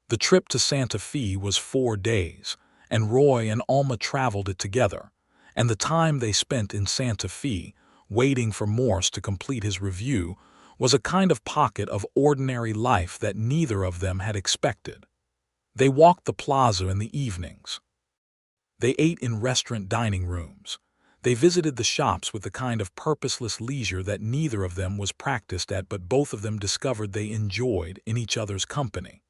The trip to Santa Fe was 4 days, and Roy and Alma traveled it together, and the time they spent in Santa Fe, waiting for Morse to complete his review, was a kind of pocket of ordinary life that neither of them had expected. They walked the plaza in the evenings. They ate in restaurant dining rooms. They visited the shops with the kind of purposeless leisure that neither of them was practiced at, but both of them discovered they enjoyed in each other's company.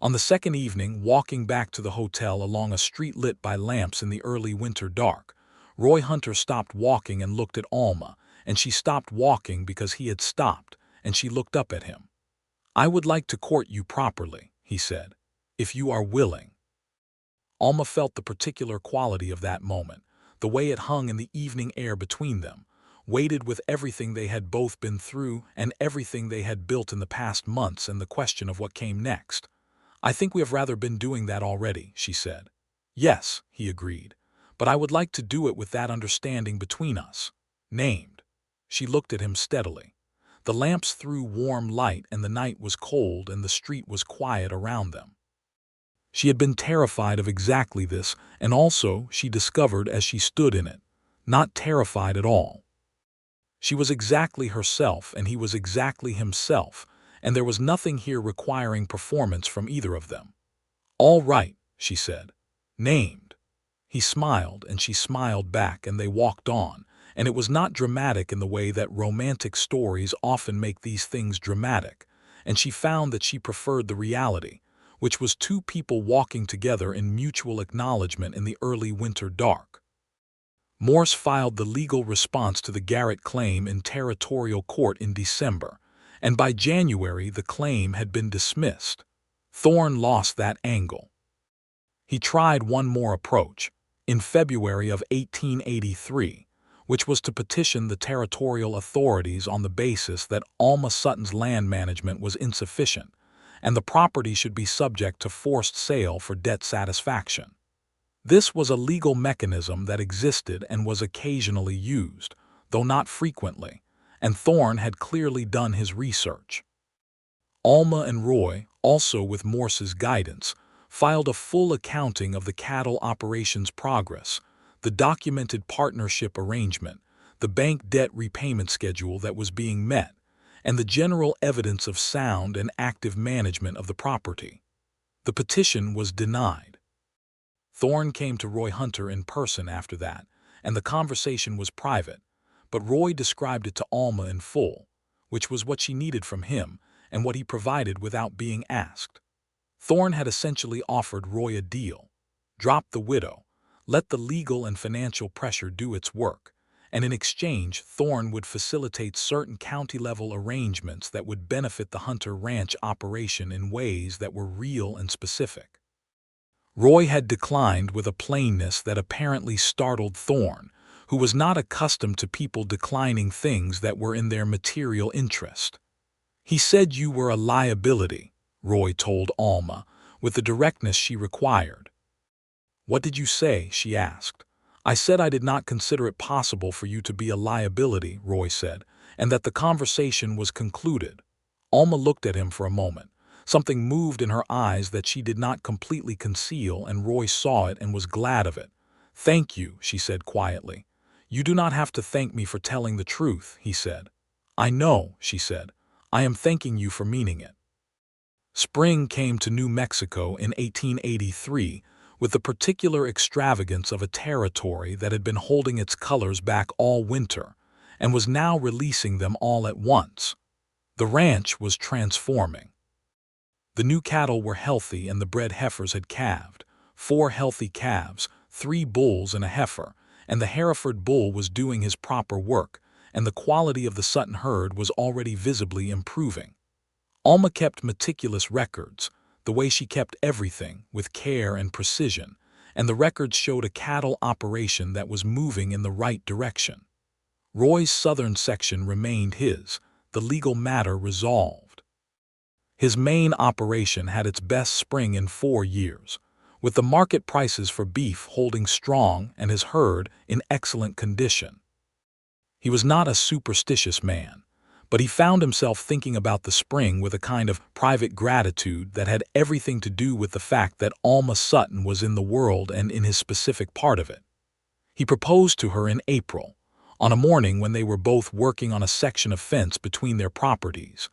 On the second evening, walking back to the hotel along a street lit by lamps in the early winter dark, Roy Hunter stopped walking and looked at Alma, and she stopped walking because he had stopped, and she looked up at him. "I would like to court you properly," he said, "if you are willing." Alma felt the particular quality of that moment, the way it hung in the evening air between them, weighted with everything they had both been through and everything they had built in the past months, and the question of what came next. "I think we have rather been doing that already," she said. "Yes," he agreed, "but I would like to do it with that understanding between us. Named." She looked at him steadily. The lamps threw warm light, and the night was cold, and the street was quiet around them. She had been terrified of exactly this, and also, she discovered as she stood in it, not terrified at all. She was exactly herself, and he was exactly himself, and there was nothing here requiring performance from either of them. "All right," she said. "Named." He smiled, and she smiled back, and they walked on, and it was not dramatic in the way that romantic stories often make these things dramatic, and she found that she preferred the reality, which was two people walking together in mutual acknowledgement in the early winter dark. Morse filed the legal response to the Garrett claim in territorial court in December, and by January the claim had been dismissed. Thorne lost that angle. He tried one more approach, in February of 1883, which was to petition the territorial authorities on the basis that Alma Sutton's land management was insufficient, and the property should be subject to forced sale for debt satisfaction. This was a legal mechanism that existed and was occasionally used, though not frequently, and Thorne had clearly done his research. Alma and Roy, also with Morse's guidance, filed a full accounting of the cattle operation's progress, the documented partnership arrangement, the bank debt repayment schedule that was being met, and the general evidence of sound and active management of the property. The petition was denied. Thorne came to Roy Hunter in person after that, and the conversation was private, but Roy described it to Alma in full, which was what she needed from him and what he provided without being asked. Thorne had essentially offered Roy a deal. Drop the widow, let the legal and financial pressure do its work, and in exchange Thorne would facilitate certain county-level arrangements that would benefit the Hunter Ranch operation in ways that were real and specific. Roy had declined with a plainness that apparently startled Thorne, who was not accustomed to people declining things that were in their material interest. "He said you were a liability," Roy told Alma, with the directness she required. "What did you say?" she asked. "I said I did not consider it possible for you to be a liability," Roy said, and that the conversation was concluded. Alma looked at him for a moment. Something moved in her eyes that she did not completely conceal, and Roy saw it and was glad of it. "Thank you," she said quietly. "You do not have to thank me for telling the truth," he said. "I know," she said. "I am thanking you for meaning it." Spring came to New Mexico in 1883 with the particular extravagance of a territory that had been holding its colors back all winter and was now releasing them all at once. The ranch was transforming. The new cattle were healthy and the bred heifers had calved. 4 healthy calves, 3 bulls and a heifer, and the Hereford bull was doing his proper work, and the quality of the Sutton herd was already visibly improving. Alma kept meticulous records, the way she kept everything, with care and precision, and the records showed a cattle operation that was moving in the right direction. Roy's southern section remained his, the legal matter resolved. His main operation had its best spring in 4 years, with the market prices for beef holding strong and his herd in excellent condition. He was not a superstitious man, but he found himself thinking about the spring with a kind of private gratitude that had everything to do with the fact that Alma Sutton was in the world and in his specific part of it. He proposed to her in April, on a morning when they were both working on a section of fence between their properties,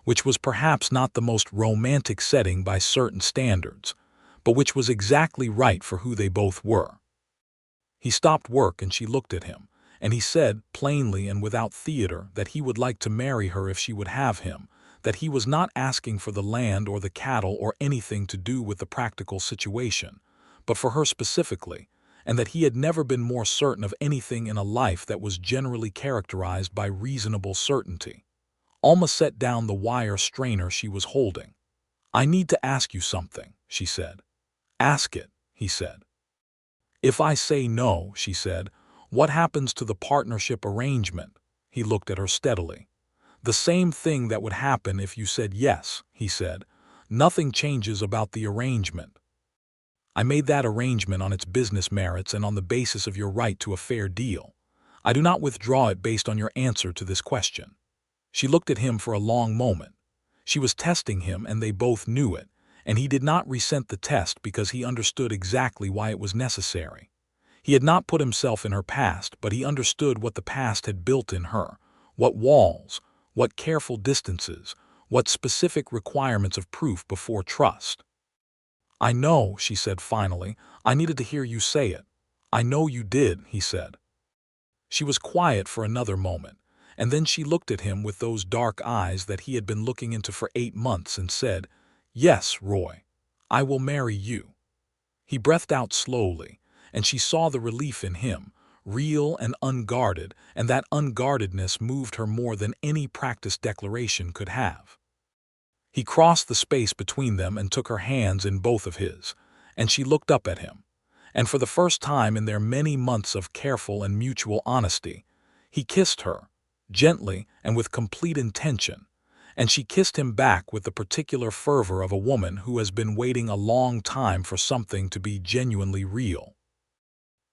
which was perhaps not the most romantic setting by certain standards, but which was exactly right for who they both were. He stopped work and she looked at him, and he said, plainly and without theater, that he would like to marry her if she would have him, that he was not asking for the land or the cattle or anything to do with the practical situation, but for her specifically, and that he had never been more certain of anything in a life that was generally characterized by reasonable certainty. Alma set down the wire strainer she was holding. "I need to ask you something," she said. "Ask it," he said. "If I say no," she said, "what happens to the partnership arrangement?" He looked at her steadily. "The same thing that would happen if you said yes," he said. "Nothing changes about the arrangement. I made that arrangement on its business merits and on the basis of your right to a fair deal. I do not withdraw it based on your answer to this question." She looked at him for a long moment. She was testing him and they both knew it, and he did not resent the test because he understood exactly why it was necessary. He had not put himself in her past, but he understood what the past had built in her, what walls, what careful distances, what specific requirements of proof before trust. "I know," she said finally. "I needed to hear you say it." "I know you did," he said. She was quiet for another moment, and then she looked at him with those dark eyes that he had been looking into for 8 months and said, "Yes, Roy, I will marry you." He breathed out slowly, and she saw the relief in him, real and unguarded, and that unguardedness moved her more than any practiced declaration could have. He crossed the space between them and took her hands in both of his, and she looked up at him. And for the first time in their many months of careful and mutual honesty, he kissed her, gently and with complete intention, and she kissed him back with the particular fervor of a woman who has been waiting a long time for something to be genuinely real.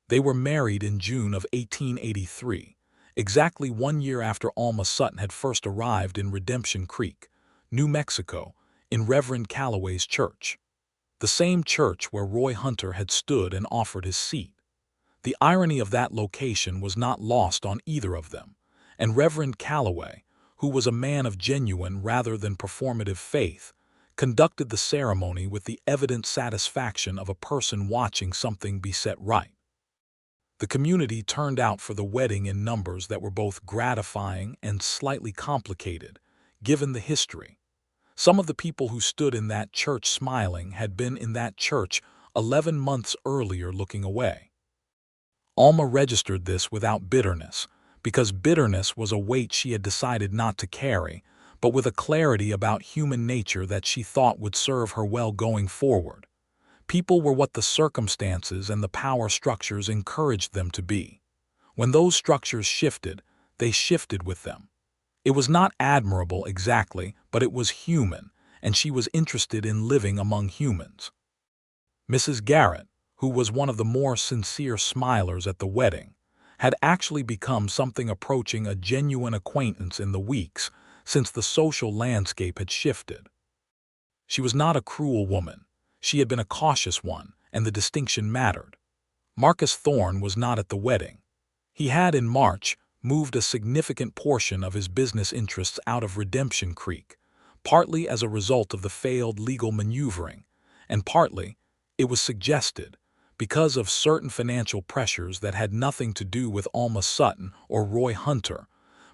They were married in June of 1883, exactly 1 year after Alma Sutton had first arrived in Redemption Creek, New Mexico, in Reverend Calloway's church. The same church where Roy Hunter had stood and offered his seat. The irony of that location was not lost on either of them, and Reverend Calloway, who was a man of genuine rather than performative faith, conducted the ceremony with the evident satisfaction of a person watching something be set right. The community turned out for the wedding in numbers that were both gratifying and slightly complicated, given the history. Some of the people who stood in that church smiling had been in that church 11 months earlier looking away. Alma registered this without bitterness, because bitterness was a weight she had decided not to carry, but with a clarity about human nature that she thought would serve her well going forward. People were what the circumstances and the power structures encouraged them to be. When those structures shifted, they shifted with them. It was not admirable exactly, but it was human, and she was interested in living among humans. Mrs. Garrett, who was one of the more sincere smilers at the wedding, had actually become something approaching a genuine acquaintance in the weeks since the social landscape had shifted. She was not a cruel woman. She had been a cautious one, and the distinction mattered. Marcus Thorne was not at the wedding. He had, in March, moved a significant portion of his business interests out of Redemption Creek, partly as a result of the failed legal maneuvering, and partly, it was suggested, because of certain financial pressures that had nothing to do with Alma Sutton or Roy Hunter,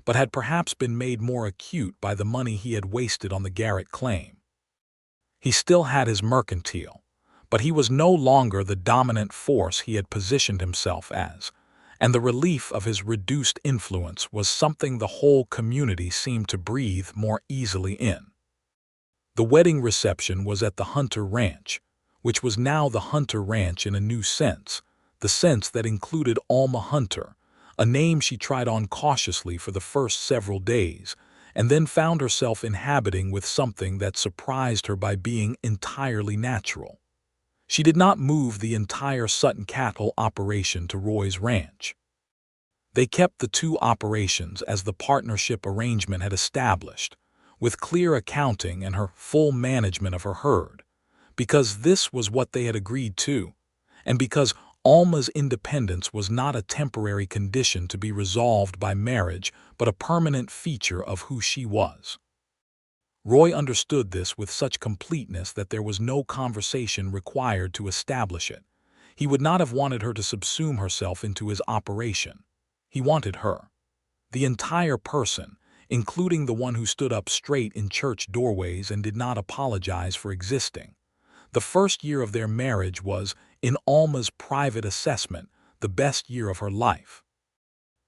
but had perhaps been made more acute by the money he had wasted on the Garrett claim. He still had his mercantile, but he was no longer the dominant force he had positioned himself as, and the relief of his reduced influence was something the whole community seemed to breathe more easily in. The wedding reception was at the Hunter Ranch, which was now the Hunter Ranch in a new sense, the sense that included Alma Hunter, a name she tried on cautiously for the first several days, and then found herself inhabiting with something that surprised her by being entirely natural. She did not move the entire Sutton cattle operation to Roy's ranch. They kept the two operations as the partnership arrangement had established, with clear accounting and her full management of her herd, because this was what they had agreed to, and because Alma's independence was not a temporary condition to be resolved by marriage, but a permanent feature of who she was. Roy understood this with such completeness that there was no conversation required to establish it. He would not have wanted her to subsume herself into his operation. He wanted her, the entire person, including the one who stood up straight in church doorways and did not apologize for existing. The first year of their marriage was, in Alma's private assessment, the best year of her life.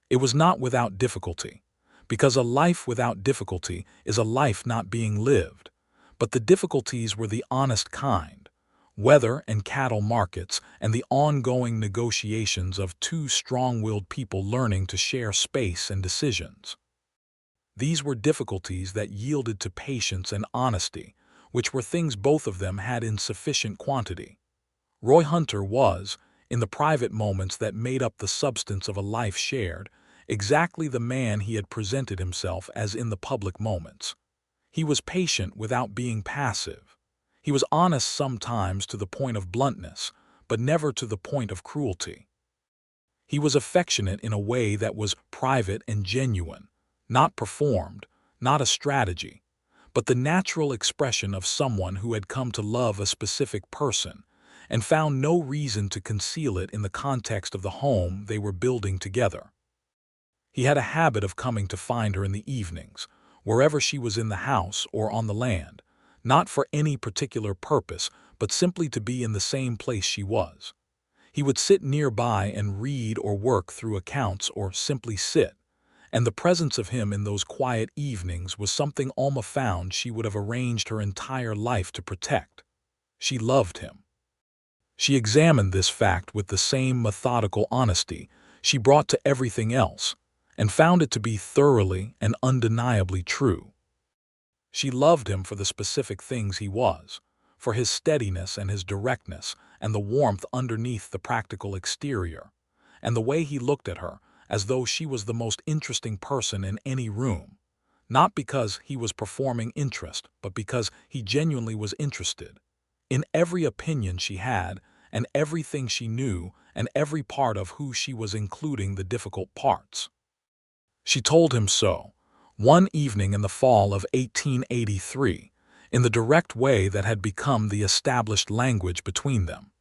It was not without difficulty, because a life without difficulty is a life not being lived, but the difficulties were the honest kind: weather and cattle markets and the ongoing negotiations of two strong-willed people learning to share space and decisions. These were difficulties that yielded to patience and honesty, which were things both of them had in sufficient quantity. Roy Hunter was, in the private moments that made up the substance of a life shared, exactly the man he had presented himself as in the public moments. He was patient without being passive. He was honest sometimes to the point of bluntness, but never to the point of cruelty. He was affectionate in a way that was private and genuine, not performed, not a strategy, but the natural expression of someone who had come to love a specific person and found no reason to conceal it in the context of the home they were building together. He had a habit of coming to find her in the evenings, wherever she was in the house or on the land, not for any particular purpose, but simply to be in the same place she was. He would sit nearby and read or work through accounts or simply sit, and the presence of him in those quiet evenings was something Alma found she would have arranged her entire life to protect. She loved him. She examined this fact with the same methodical honesty she brought to everything else, and found it to be thoroughly and undeniably true. She loved him for the specific things he was, for his steadiness and his directness and the warmth underneath the practical exterior, and the way he looked at her, as though she was the most interesting person in any room. Not because he was performing interest, but because he genuinely was interested. In every opinion she had, and everything she knew, and every part of who she was, including the difficult parts. She told him so, one evening in the fall of 1883, in the direct way that had become the established language between them.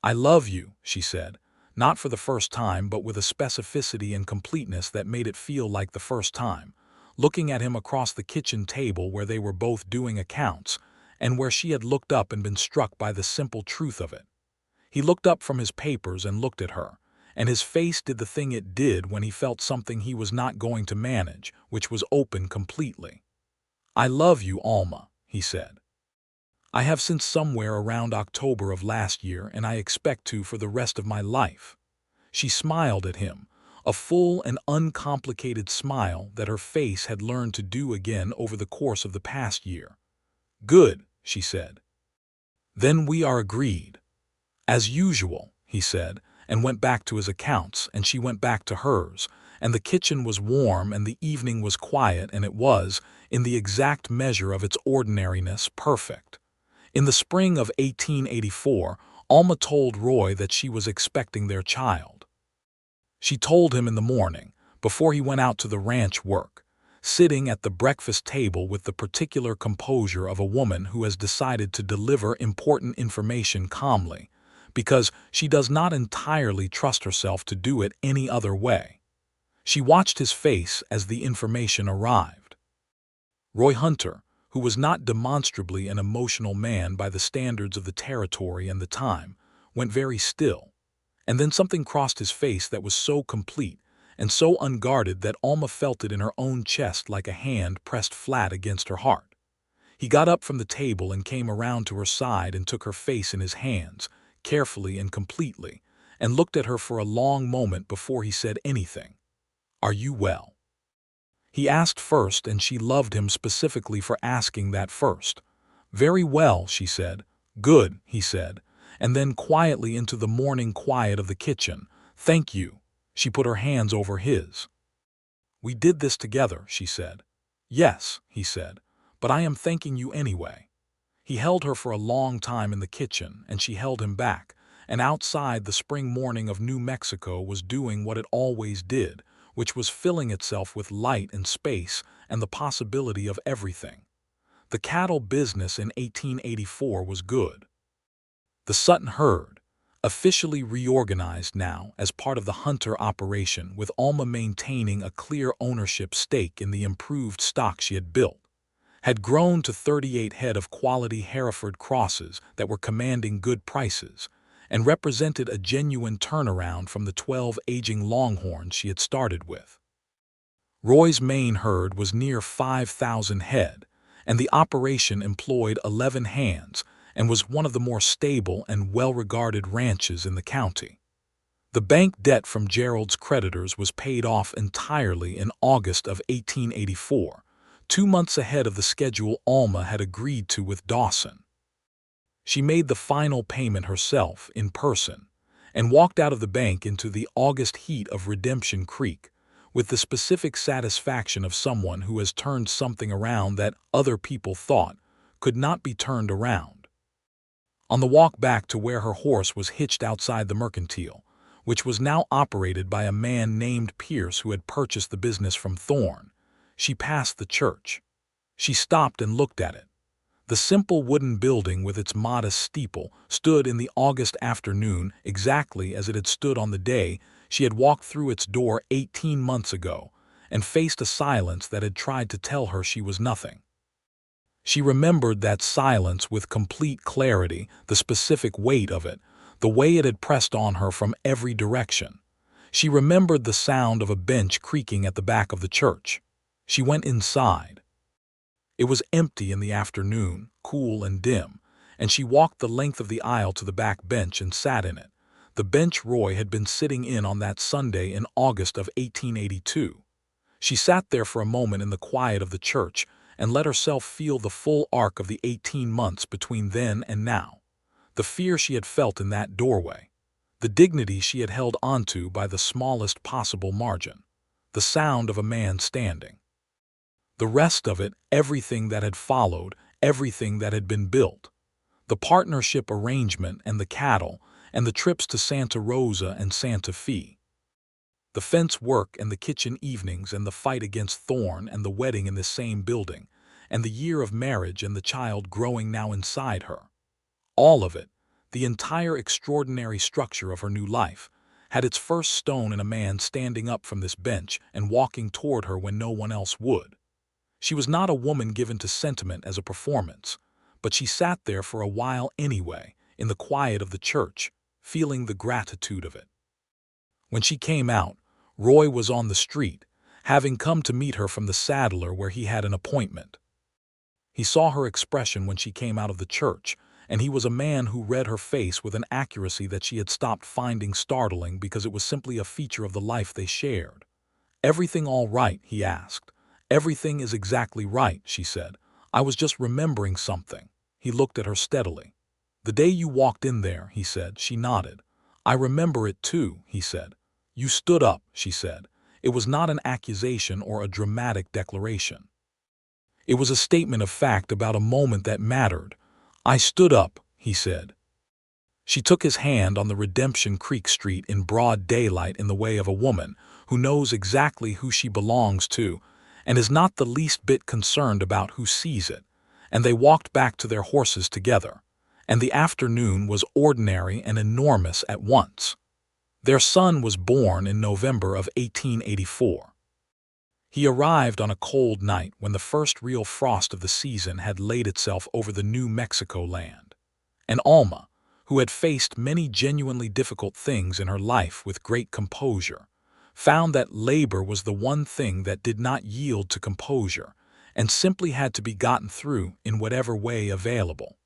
"I love you," she said, not for the first time but with a specificity and completeness that made it feel like the first time, looking at him across the kitchen table where they were both doing accounts, and where she had looked up and been struck by the simple truth of it. He looked up from his papers and looked at her, and his face did the thing it did when he felt something he was not going to manage, which was open completely. "I love you, Alma," he said. "I have since somewhere around October of last year, and I expect to for the rest of my life." She smiled at him, a full and uncomplicated smile that her face had learned to do again over the course of the past year. "Good," she said. "Then we are agreed." "As usual," he said, and went back to his accounts, and she went back to hers, and the kitchen was warm and the evening was quiet, and it was, in the exact measure of its ordinariness, perfect. In the spring of 1884, Alma told Roy that she was expecting their child. She told him in the morning, before he went out to the ranch work, sitting at the breakfast table with the particular composure of a woman who has decided to deliver important information calmly, because she does not entirely trust herself to do it any other way. She watched his face as the information arrived. Roy Hunter, who was not demonstrably an emotional man by the standards of the territory and the time, went very still, and then something crossed his face that was so complete and so unguarded that Alma felt it in her own chest like a hand pressed flat against her heart. He got up from the table and came around to her side and took her face in his hands, carefully and completely, and looked at her for a long moment before he said anything. "Are you well?" He asked first, and she loved him specifically for asking that first. "Very well," she said. "Good," he said, and then quietly into the morning quiet of the kitchen. "Thank you." She put her hands over his. "We did this together," she said. "Yes," he said, "but I am thanking you anyway." He held her for a long time in the kitchen, and she held him back, and outside the spring morning of New Mexico was doing what it always did, which was filling itself with light and space and the possibility of everything. The cattle business in 1884 was good. The Sutton herd, officially reorganized now as part of the Hunter operation, with Alma maintaining a clear ownership stake in the improved stock she had built, had grown to 38 head of quality Hereford crosses that were commanding good prices, and represented a genuine turnaround from the 12 aging longhorns she had started with. Roy's main herd was near 5,000 head, and the operation employed 11 hands and was one of the more stable and well-regarded ranches in the county. The bank debt from Gerald's creditors was paid off entirely in August of 1884, 2 months ahead of the schedule Alma had agreed to with Dawson. She made the final payment herself in person and walked out of the bank into the August heat of Redemption Creek with the specific satisfaction of someone who has turned something around that other people thought could not be turned around. On the walk back to where her horse was hitched outside the mercantile, which was now operated by a man named Pierce who had purchased the business from Thorne, she passed the church. She stopped and looked at it. The simple wooden building with its modest steeple stood in the August afternoon exactly as it had stood on the day she had walked through its door 18 months ago and faced a silence that had tried to tell her she was nothing. She remembered that silence with complete clarity, the specific weight of it, the way it had pressed on her from every direction. She remembered the sound of a bench creaking at the back of the church. She went inside. It was empty in the afternoon, cool and dim, and she walked the length of the aisle to the back bench and sat in it, the bench Roy had been sitting in on that Sunday in August of 1882. She sat there for a moment in the quiet of the church and let herself feel the full arc of the 18 months between then and now, the fear she had felt in that doorway, the dignity she had held onto by the smallest possible margin, the sound of a man standing. The rest of it, everything that had followed, everything that had been built, the partnership arrangement and the cattle, and the trips to Santa Rosa and Santa Fe, the fence work and the kitchen evenings and the fight against Thorne and the wedding in the same building, and the year of marriage and the child growing now inside her. All of it, the entire extraordinary structure of her new life, had its first stone in a man standing up from this bench and walking toward her when no one else would. She was not a woman given to sentiment as a performance, but she sat there for a while anyway, in the quiet of the church, feeling the gratitude of it. When she came out, Roy was on the street, having come to meet her from the saddler where he had an appointment. He saw her expression when she came out of the church, and he was a man who read her face with an accuracy that she had stopped finding startling because it was simply a feature of the life they shared. "Everything all right?" he asked. "Everything is exactly right," she said. "I was just remembering something." He looked at her steadily. "The day you walked in there," he said. She nodded. "I remember it too," he said. "You stood up," she said. It was not an accusation or a dramatic declaration. It was a statement of fact about a moment that mattered. "I stood up," he said. She took his hand on the Redemption Creek Street in broad daylight in the way of a woman who knows exactly who she belongs to and is not the least bit concerned about who sees it, and they walked back to their horses together, and the afternoon was ordinary and enormous at once. Their son was born in November of 1884. He arrived on a cold night when the first real frost of the season had laid itself over the New Mexico land, and Alma, who had faced many genuinely difficult things in her life with great composure, found that labor was the one thing that did not yield to composure and simply had to be gotten through in whatever way available.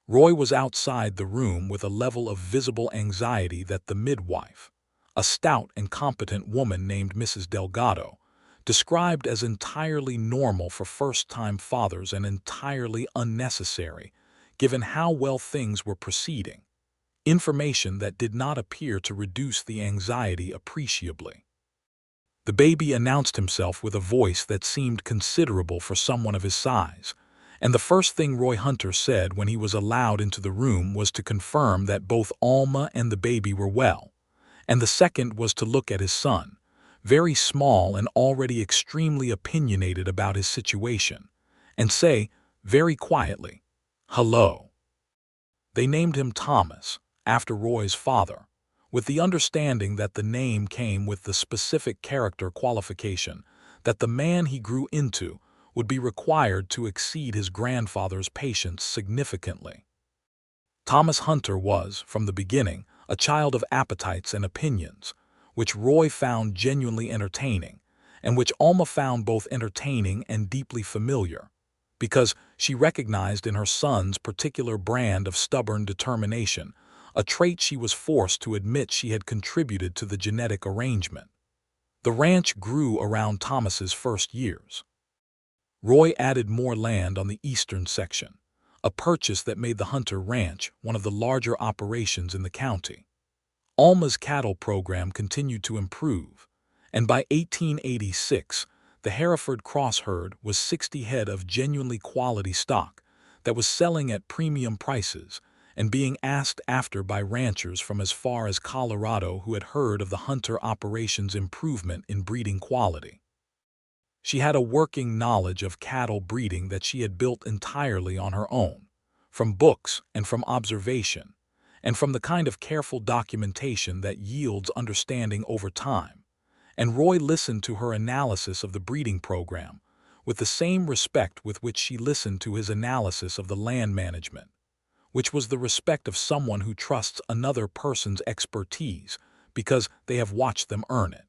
Roy was outside the room with a level of visible anxiety that the midwife, a stout and competent woman named Mrs. Delgado, described as entirely normal for first-time fathers and entirely unnecessary, given how well things were proceeding, information that did not appear to reduce the anxiety appreciably. The baby announced himself with a voice that seemed considerable for someone of his size, and the first thing Roy Hunter said when he was allowed into the room was to confirm that both Alma and the baby were well, and the second was to look at his son, very small and already extremely opinionated about his situation, and say, very quietly, "Hello." They named him Thomas, after Roy's father, with the understanding that the name came with the specific character qualification that the man he grew into would be required to exceed his grandfather's patience significantly. Thomas Hunter was, from the beginning, a child of appetites and opinions, which Roy found genuinely entertaining, and which Alma found both entertaining and deeply familiar, because she recognized in her son's particular brand of stubborn determination a trait she was forced to admit she had contributed to the genetic arrangement. The ranch grew around Thomas's first years. Roy added more land on the eastern section, a purchase that made the Hunter Ranch one of the larger operations in the county. Alma's cattle program continued to improve, and by 1886, the Hereford Cross herd was 60 head of genuinely quality stock that was selling at premium prices and being asked after by ranchers from as far as Colorado who had heard of the Hunter operation's improvement in breeding quality. She had a working knowledge of cattle breeding that she had built entirely on her own, from books and from observation, and from the kind of careful documentation that yields understanding over time, and Roy listened to her analysis of the breeding program with the same respect with which she listened to his analysis of the land management, which was the respect of someone who trusts another person's expertise because they have watched them earn it.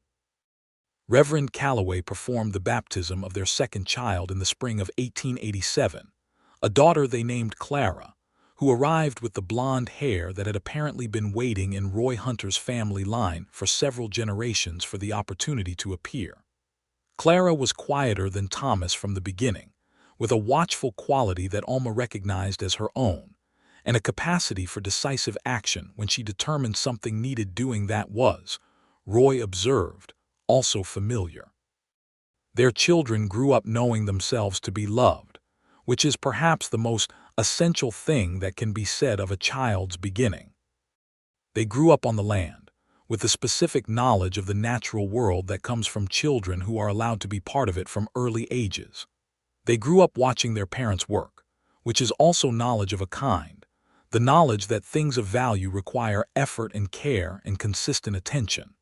Reverend Calloway performed the baptism of their second child in the spring of 1887, a daughter they named Clara, who arrived with the blonde hair that had apparently been waiting in Roy Hunter's family line for several generations for the opportunity to appear. Clara was quieter than Thomas from the beginning, with a watchful quality that Alma recognized as her own, and a capacity for decisive action when she determined something needed doing that was, Roy observed, also familiar. Their children grew up knowing themselves to be loved, which is perhaps the most essential thing that can be said of a child's beginning. They grew up on the land, with the specific knowledge of the natural world that comes from children who are allowed to be part of it from early ages. They grew up watching their parents work, which is also knowledge of a kind, the knowledge that things of value require effort and care and consistent attention.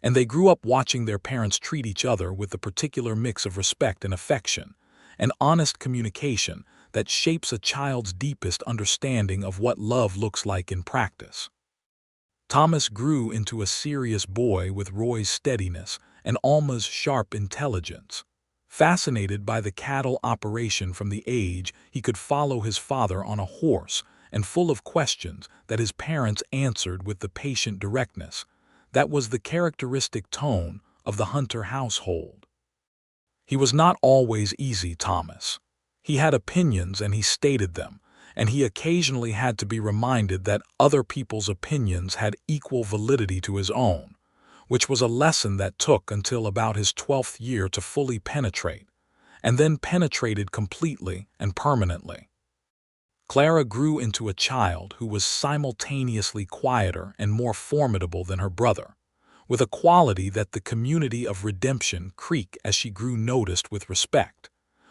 And they grew up watching their parents treat each other with the particular mix of respect and affection, and honest communication that shapes a child's deepest understanding of what love looks like in practice. Thomas grew into a serious boy with Roy's steadiness and Alma's sharp intelligence. Fascinated by the cattle operation from the age he could follow his father on a horse, and full of questions that his parents answered with the patient directness that was the characteristic tone of the Hunter household. He was not always easy, Thomas. He had opinions and he stated them, and he occasionally had to be reminded that other people's opinions had equal validity to his own, which was a lesson that took until about his 12th year to fully penetrate, and then penetrated completely and permanently. Clara grew into a child who was simultaneously quieter and more formidable than her brother, with a quality that the community of Redemption Creek as she grew noticed with respect,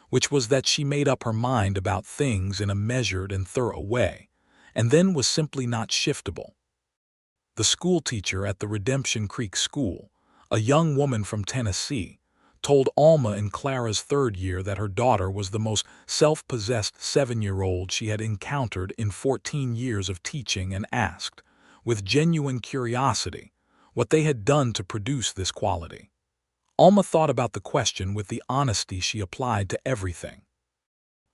which was that she made up her mind about things in a measured and thorough way, and then was simply not shiftable. The schoolteacher at the Redemption Creek School, a young woman from Tennessee, told Alma in Clara's 3rd year that her daughter was the most self-possessed 7-year-old she had encountered in 14 years of teaching, and asked, with genuine curiosity, what they had done to produce this quality. Alma thought about the question with the honesty she applied to everything.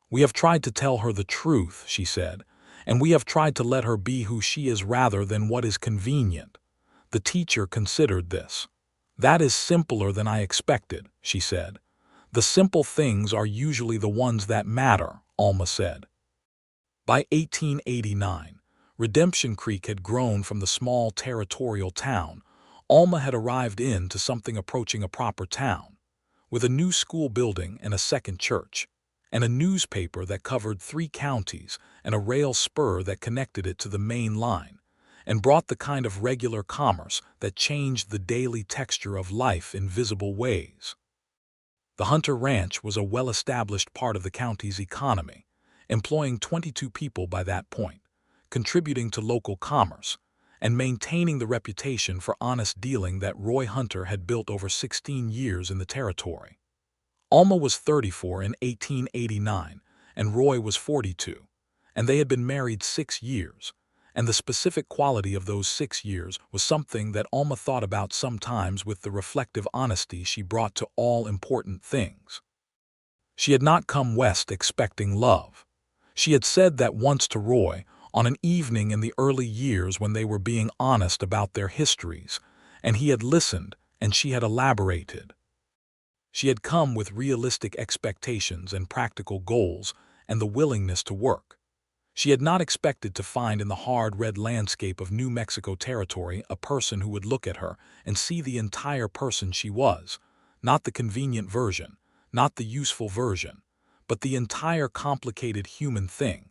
"We have tried to tell her the truth," she said, "and we have tried to let her be who she is rather than what is convenient." The teacher considered this. "That is simpler than I expected," she said. "The simple things are usually the ones that matter," Alma said. By 1889, Redemption Creek had grown from the small territorial town Alma had arrived into something approaching a proper town, with a new school building and a second church, and a newspaper that covered 3 counties and a rail spur that connected it to the main line, and brought the kind of regular commerce that changed the daily texture of life in visible ways. The Hunter Ranch was a well-established part of the county's economy, employing 22 people by that point, contributing to local commerce, and maintaining the reputation for honest dealing that Roy Hunter had built over 16 years in the territory. Alma was 34 in 1889, and Roy was 42, and they had been married 6 years, and the specific quality of those 6 years was something that Alma thought about sometimes with the reflective honesty she brought to all important things. She had not come west expecting love. She had said that once to Roy, on an evening in the early years when they were being honest about their histories, and he had listened and she had elaborated. She had come with realistic expectations and practical goals and the willingness to work. She had not expected to find in the hard red landscape of New Mexico territory a person who would look at her and see the entire person she was, not the convenient version, not the useful version, but the entire complicated human thing,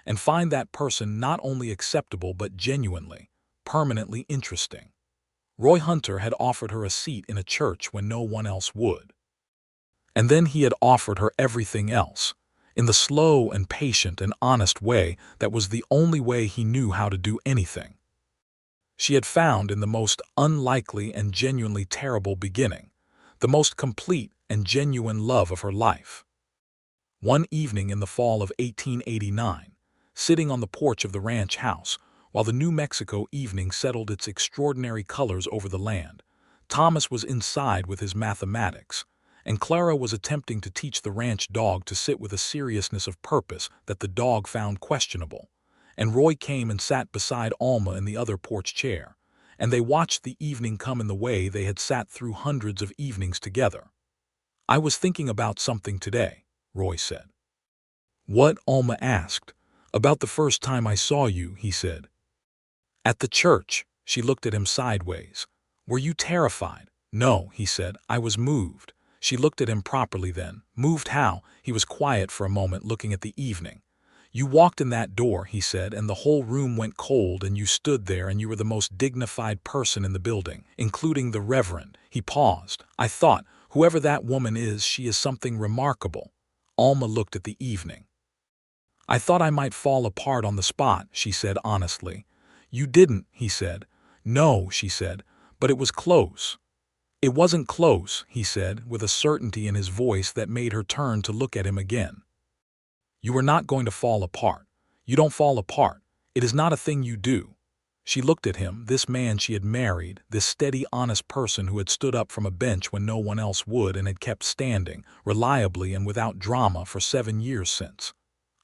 and find that person not only acceptable but genuinely, permanently interesting. Roy Hunter had offered her a seat in a church when no one else would. And then he had offered her everything else, in the slow and patient and honest way that was the only way he knew how to do anything. She had found in the most unlikely and genuinely terrible beginning, the most complete and genuine love of her life. One evening in the fall of 1889, sitting on the porch of the ranch house, while the New Mexico evening settled its extraordinary colors over the land, Thomas was inside with his mathematics, and Clara was attempting to teach the ranch dog to sit with a seriousness of purpose that the dog found questionable, and Roy came and sat beside Alma in the other porch chair, and they watched the evening come in the way they had sat through hundreds of evenings together. "I was thinking about something today," Roy said. "What?" Alma asked, "About the first time I saw you," he said. "At the church." She looked at him sideways. "Were you terrified?" "No," he said. "I was moved." She looked at him properly then. "Moved how?" He was quiet for a moment, looking at the evening. "You walked in that door," he said, "and the whole room went cold, and you stood there, and you were the most dignified person in the building, including the Reverend." He paused. "I thought, whoever that woman is, she is something remarkable." Alma looked at the evening. "I thought I might fall apart on the spot," she said honestly. "You didn't," he said. "No," she said, "but it was close." "It wasn't close," he said, with a certainty in his voice that made her turn to look at him again. "You are not going to fall apart. You don't fall apart. It is not a thing you do." She looked at him, this man she had married, this steady, honest person who had stood up from a bench when no one else would and had kept standing, reliably and without drama, for 7 years since.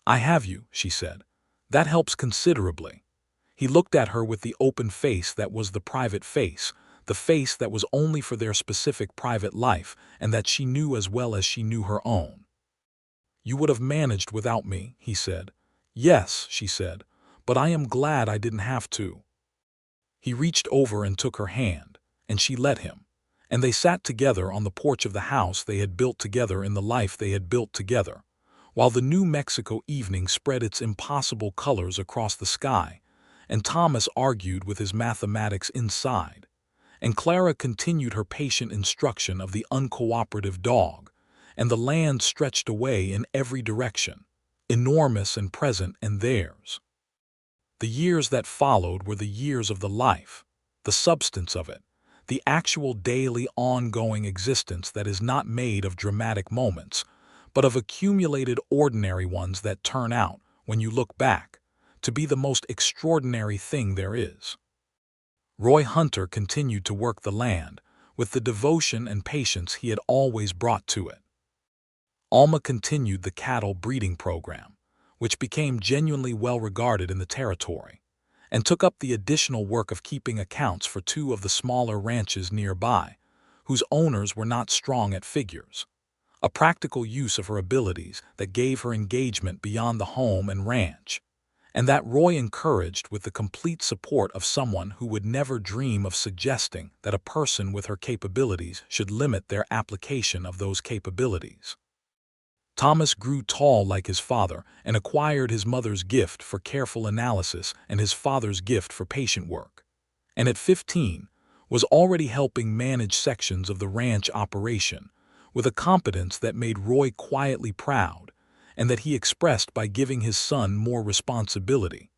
"I have you," she said. "That helps considerably." He looked at her with the open face that was the private face, the face that was only for their specific private life, and that she knew as well as she knew her own. "You would have managed without me," he said. "Yes," she said, "but I am glad I didn't have to." He reached over and took her hand, and she let him, and they sat together on the porch of the house they had built together in the life they had built together, while the New Mexico evening spread its impossible colors across the sky, and Thomas argued with his mathematics inside, and Clara continued her patient instruction of the uncooperative dog, and the land stretched away in every direction, enormous and present and theirs. The years that followed were the years of the life, the substance of it, the actual daily ongoing existence that is not made of dramatic moments, but of accumulated ordinary ones that turn out, when you look back, to be the most extraordinary thing there is. Roy Hunter continued to work the land with the devotion and patience he had always brought to it. Alma continued the cattle breeding program, which became genuinely well regarded in the territory, and took up the additional work of keeping accounts for 2 of the smaller ranches nearby, whose owners were not strong at figures, a practical use of her abilities that gave her engagement beyond the home and ranch, and that Roy encouraged with the complete support of someone who would never dream of suggesting that a person with her capabilities should limit their application of those capabilities. Thomas grew tall like his father and acquired his mother's gift for careful analysis and his father's gift for patient work, and at 15 was already helping manage sections of the ranch operation with a competence that made Roy quietly proud, and that he expressed by giving his son more responsibility,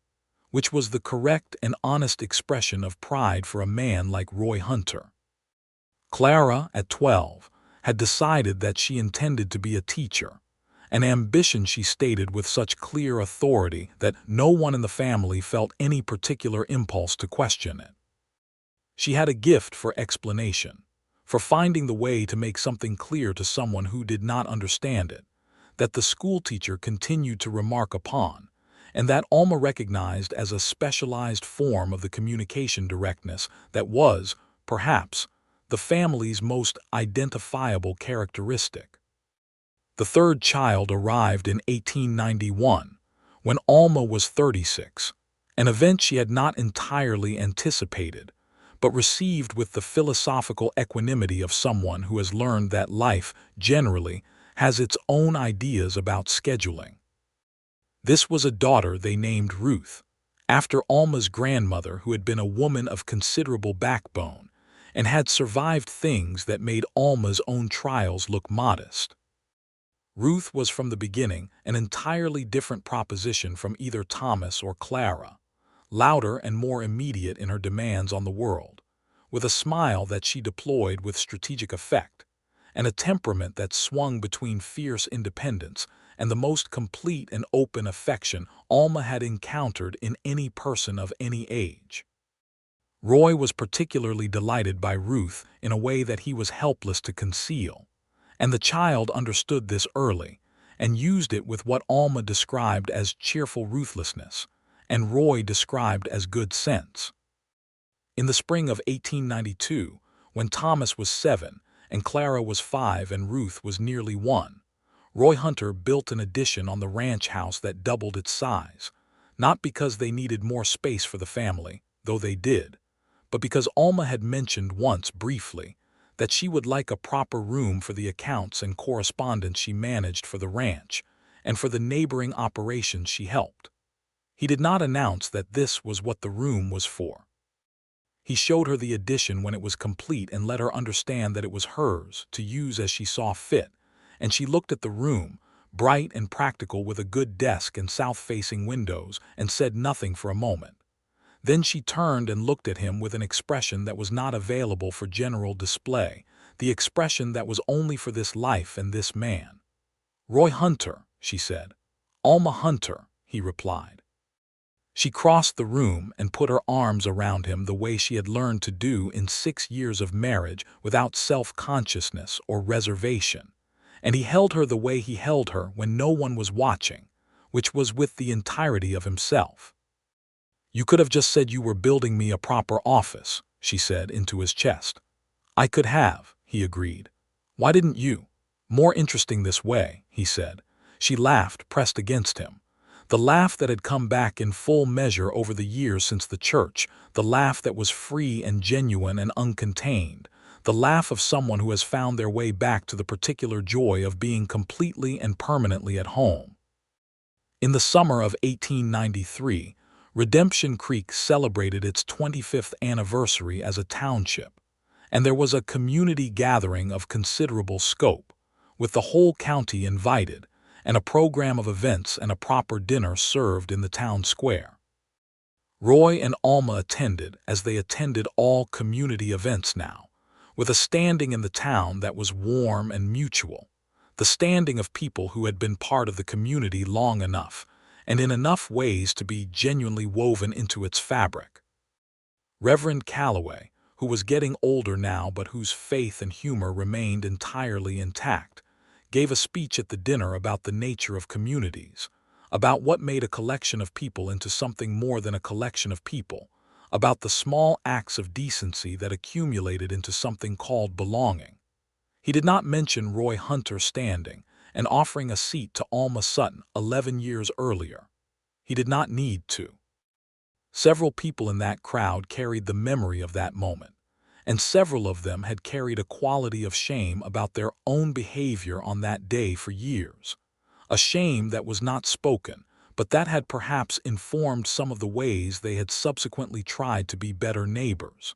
which was the correct and honest expression of pride for a man like Roy Hunter. Clara, at 12, had decided that she intended to be a teacher, an ambition she stated with such clear authority that no one in the family felt any particular impulse to question it. She had a gift for explanation, for finding the way to make something clear to someone who did not understand it, that the schoolteacher continued to remark upon, and that Alma recognized as a specialized form of the communication directness that was, perhaps, the family's most identifiable characteristic. The third child arrived in 1891, when Alma was 36, an event she had not entirely anticipated, but received with the philosophical equanimity of someone who has learned that life, generally, has its own ideas about scheduling. This was a daughter they named Ruth, after Alma's grandmother, who had been a woman of considerable backbone and had survived things that made Alma's own trials look modest. Ruth was from the beginning an entirely different proposition from either Thomas or Clara, louder and more immediate in her demands on the world, with a smile that she deployed with strategic effect, and a temperament that swung between fierce independence and the most complete and open affection Alma had encountered in any person of any age. Roy was particularly delighted by Ruth in a way that he was helpless to conceal, and the child understood this early and used it with what Alma described as cheerful ruthlessness, and Roy described as good sense. In the spring of 1892, when Thomas was 7 and Clara was 5 and Ruth was nearly 1, Roy Hunter built an addition on the ranch house that doubled its size, not because they needed more space for the family, though they did, but because Alma had mentioned once briefly that she would like a proper room for the accounts and correspondence she managed for the ranch and for the neighboring operations she helped. He did not announce that this was what the room was for. He showed her the addition when it was complete and let her understand that it was hers to use as she saw fit, and she looked at the room, bright and practical with a good desk and south-facing windows, and said nothing for a moment. Then she turned and looked at him with an expression that was not available for general display, the expression that was only for this life and this man. "Roy Hunter," she said. "Alma Hunter," he replied. She crossed the room and put her arms around him the way she had learned to do in 6 years of marriage without self-consciousness or reservation, and he held her the way he held her when no one was watching, which was with the entirety of himself. "You could have just said you were building me a proper office," she said into his chest. "I could have," he agreed. "Why didn't you?" "More interesting this way," he said. She laughed, pressed against him. The laugh that had come back in full measure over the years since the church, the laugh that was free and genuine and uncontained, the laugh of someone who has found their way back to the particular joy of being completely and permanently at home. In the summer of 1893, Redemption Creek celebrated its 25th anniversary as a township, and there was a community gathering of considerable scope, with the whole county invited, and a program of events and a proper dinner served in the town square. Roy and Alma attended, as they attended all community events now, with a standing in the town that was warm and mutual, the standing of people who had been part of the community long enough, and in enough ways to be genuinely woven into its fabric. Reverend Calloway, who was getting older now but whose faith and humor remained entirely intact, gave a speech at the dinner about the nature of communities, about what made a collection of people into something more than a collection of people, about the small acts of decency that accumulated into something called belonging. He did not mention Roy Hunter standing and offering a seat to Alma Sutton 11 years earlier. He did not need to. Several people in that crowd carried the memory of that moment, and several of them had carried a quality of shame about their own behavior on that day for years, a shame that was not spoken, but that had perhaps informed some of the ways they had subsequently tried to be better neighbors.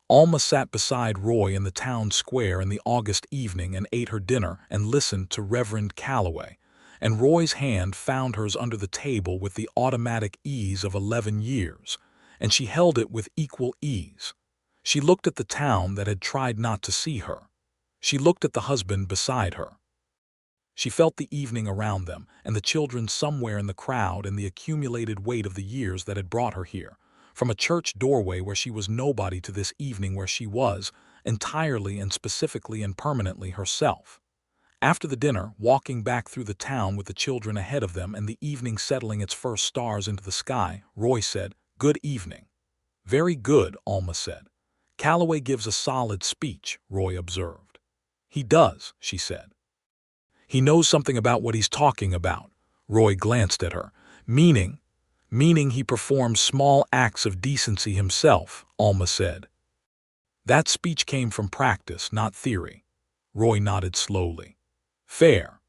Alma sat beside Roy in the town square in the August evening and ate her dinner and listened to Reverend Calloway, and Roy's hand found hers under the table with the automatic ease of 11 years, and she held it with equal ease. She looked at the town that had tried not to see her. She looked at the husband beside her. She felt the evening around them and the children somewhere in the crowd and the accumulated weight of the years that had brought her here, from a church doorway where she was nobody to this evening where she was, entirely and specifically and permanently herself. After the dinner, walking back through the town with the children ahead of them and the evening settling its first stars into the sky, Roy said, "Good evening." "Very good," Alma said. "Calloway gives a solid speech," Roy observed. "He does," she said. "He knows something about what he's talking about." Roy glanced at her. Meaning he performs small acts of decency himself," Alma said. "That speech came from practice, not theory." Roy nodded slowly. "Fair."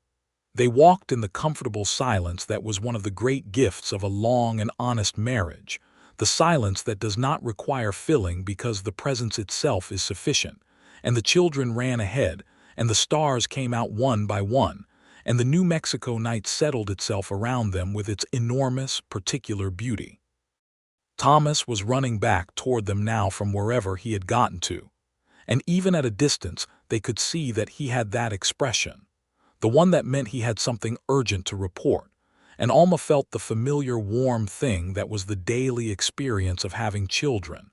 They walked in the comfortable silence that was one of the great gifts of a long and honest marriage, the silence that does not require filling because the presence itself is sufficient, and the children ran ahead, and the stars came out one by one, and the New Mexico night settled itself around them with its enormous, particular beauty. Thomas was running back toward them now from wherever he had gotten to, and even at a distance they could see that he had that expression, the one that meant he had something urgent to report, and Alma felt the familiar warm thing that was the daily experience of having children,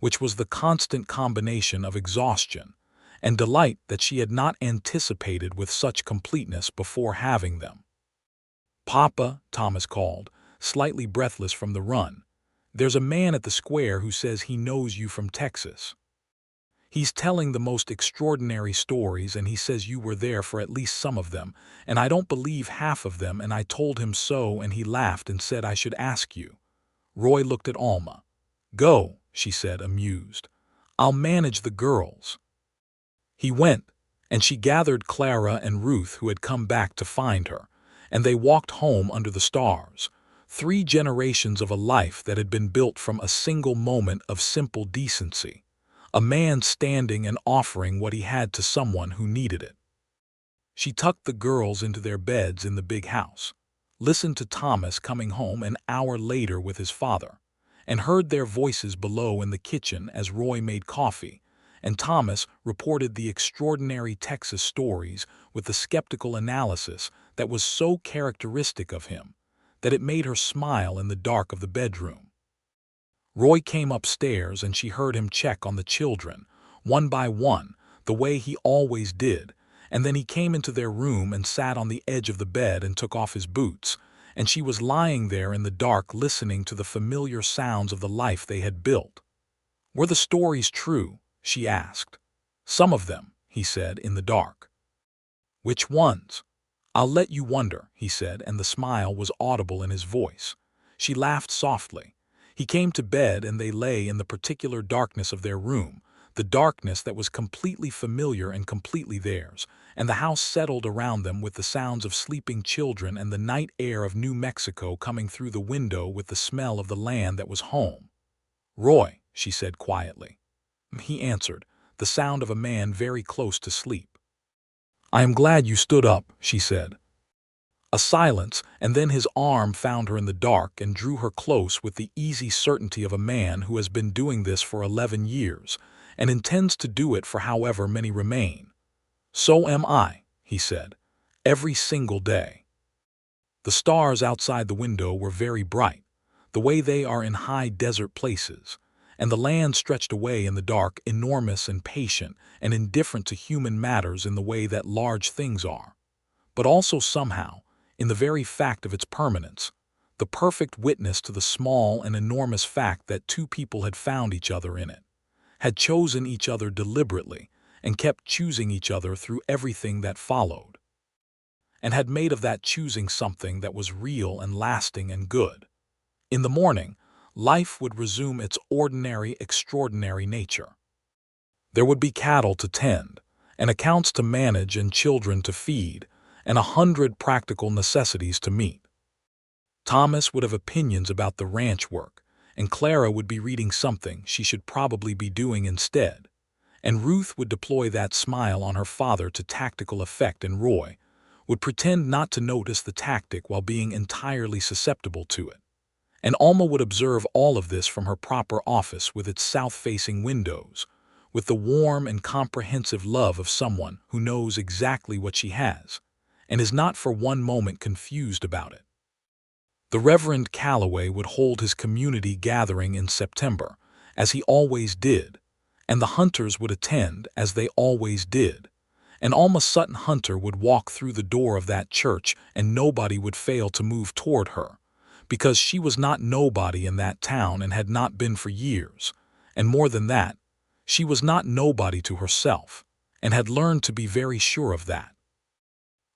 which was the constant combination of exhaustion and delight that she had not anticipated with such completeness before having them. "Papa," Thomas called, slightly breathless from the run, "there's a man at the square who says he knows you from Texas." He's telling the most extraordinary stories, and he says you were there for at least some of them, and I don't believe half of them, and I told him so, and he laughed and said I should ask you." Roy looked at Alma. "Go," she said, amused. "I'll manage the girls." He went, and she gathered Clara and Ruth, who had come back to find her, and they walked home under the stars. 3 generations of a life that had been built from a single moment of simple decency. A man standing and offering what he had to someone who needed it. She tucked the girls into their beds in the big house, listened to Thomas coming home an hour later with his father, and heard their voices below in the kitchen as Roy made coffee, and Thomas reported the extraordinary Texas stories with the skeptical analysis that was so characteristic of him that it made her smile in the dark of the bedroom. Roy came upstairs and she heard him check on the children, one by one, the way he always did, and then he came into their room and sat on the edge of the bed and took off his boots, and she was lying there in the dark listening to the familiar sounds of the life they had built. "Were the stories true?" she asked. "Some of them," he said, in the dark. "Which ones?" "I'll let you wonder," he said, and the smile was audible in his voice. She laughed softly. He came to bed and they lay in the particular darkness of their room, the darkness that was completely familiar and completely theirs, and the house settled around them with the sounds of sleeping children and the night air of New Mexico coming through the window with the smell of the land that was home. "Roy," she said quietly. He answered, the sound of a man very close to sleep. "I am glad you stood up," she said. A silence, and then his arm found her in the dark and drew her close with the easy certainty of a man who has been doing this for 11 years and intends to do it for however many remain. "So am I," he said, "every single day." The stars outside the window were very bright, the way they are in high desert places, and the land stretched away in the dark, enormous and patient and indifferent to human matters in the way that large things are, but also somehow, in the very fact of its permanence, the perfect witness to the small and enormous fact that 2 people had found each other in it, had chosen each other deliberately, and kept choosing each other through everything that followed, and had made of that choosing something that was real and lasting and good. In the morning, life would resume its ordinary, extraordinary nature. There would be cattle to tend, and accounts to manage, and children to feed, and 100 practical necessities to meet. Thomas would have opinions about the ranch work, and Clara would be reading something she should probably be doing instead, and Ruth would deploy that smile on her father to tactical effect, and Roy would pretend not to notice the tactic while being entirely susceptible to it. And Alma would observe all of this from her proper office with its south-facing windows, with the warm and comprehensive love of someone who knows exactly what she has, and is not for one moment confused about it. The Reverend Calloway would hold his community gathering in September, as he always did, and the Hunters would attend, as they always did, and Alma Sutton Hunter would walk through the door of that church and nobody would fail to move toward her, because she was not nobody in that town and had not been for years, and more than that, she was not nobody to herself, and had learned to be very sure of that.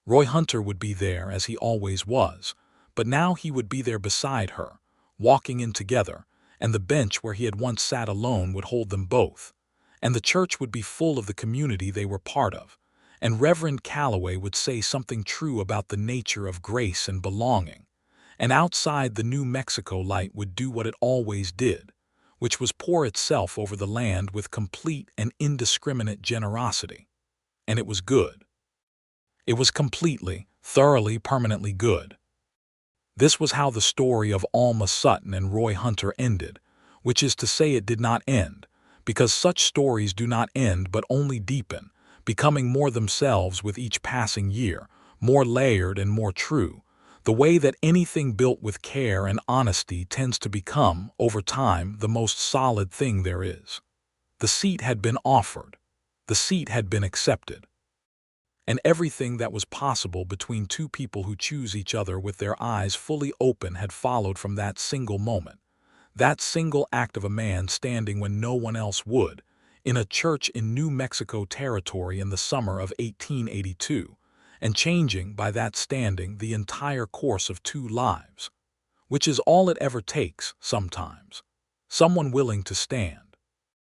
Roy Hunter would be there as he always was, but now he would be there beside her, walking in together, and the bench where he had once sat alone would hold them both, and the church would be full of the community they were part of, and Reverend Calloway would say something true about the nature of grace and belonging, and outside the New Mexico light would do what it always did, which was pour itself over the land with complete and indiscriminate generosity. And it was good. It was completely, thoroughly, permanently good. This was how the story of Alma Sutton and Roy Hunter ended, which is to say it did not end, because such stories do not end but only deepen, becoming more themselves with each passing year, more layered and more true, the way that anything built with care and honesty tends to become, over time, the most solid thing there is. The seat had been offered. The seat had been accepted. And everything that was possible between 2 people who choose each other with their eyes fully open had followed from that single moment, that single act of a man standing when no one else would, in a church in New Mexico Territory in the summer of 1882, and changing by that standing the entire course of 2 lives, which is all it ever takes sometimes. Someone willing to stand.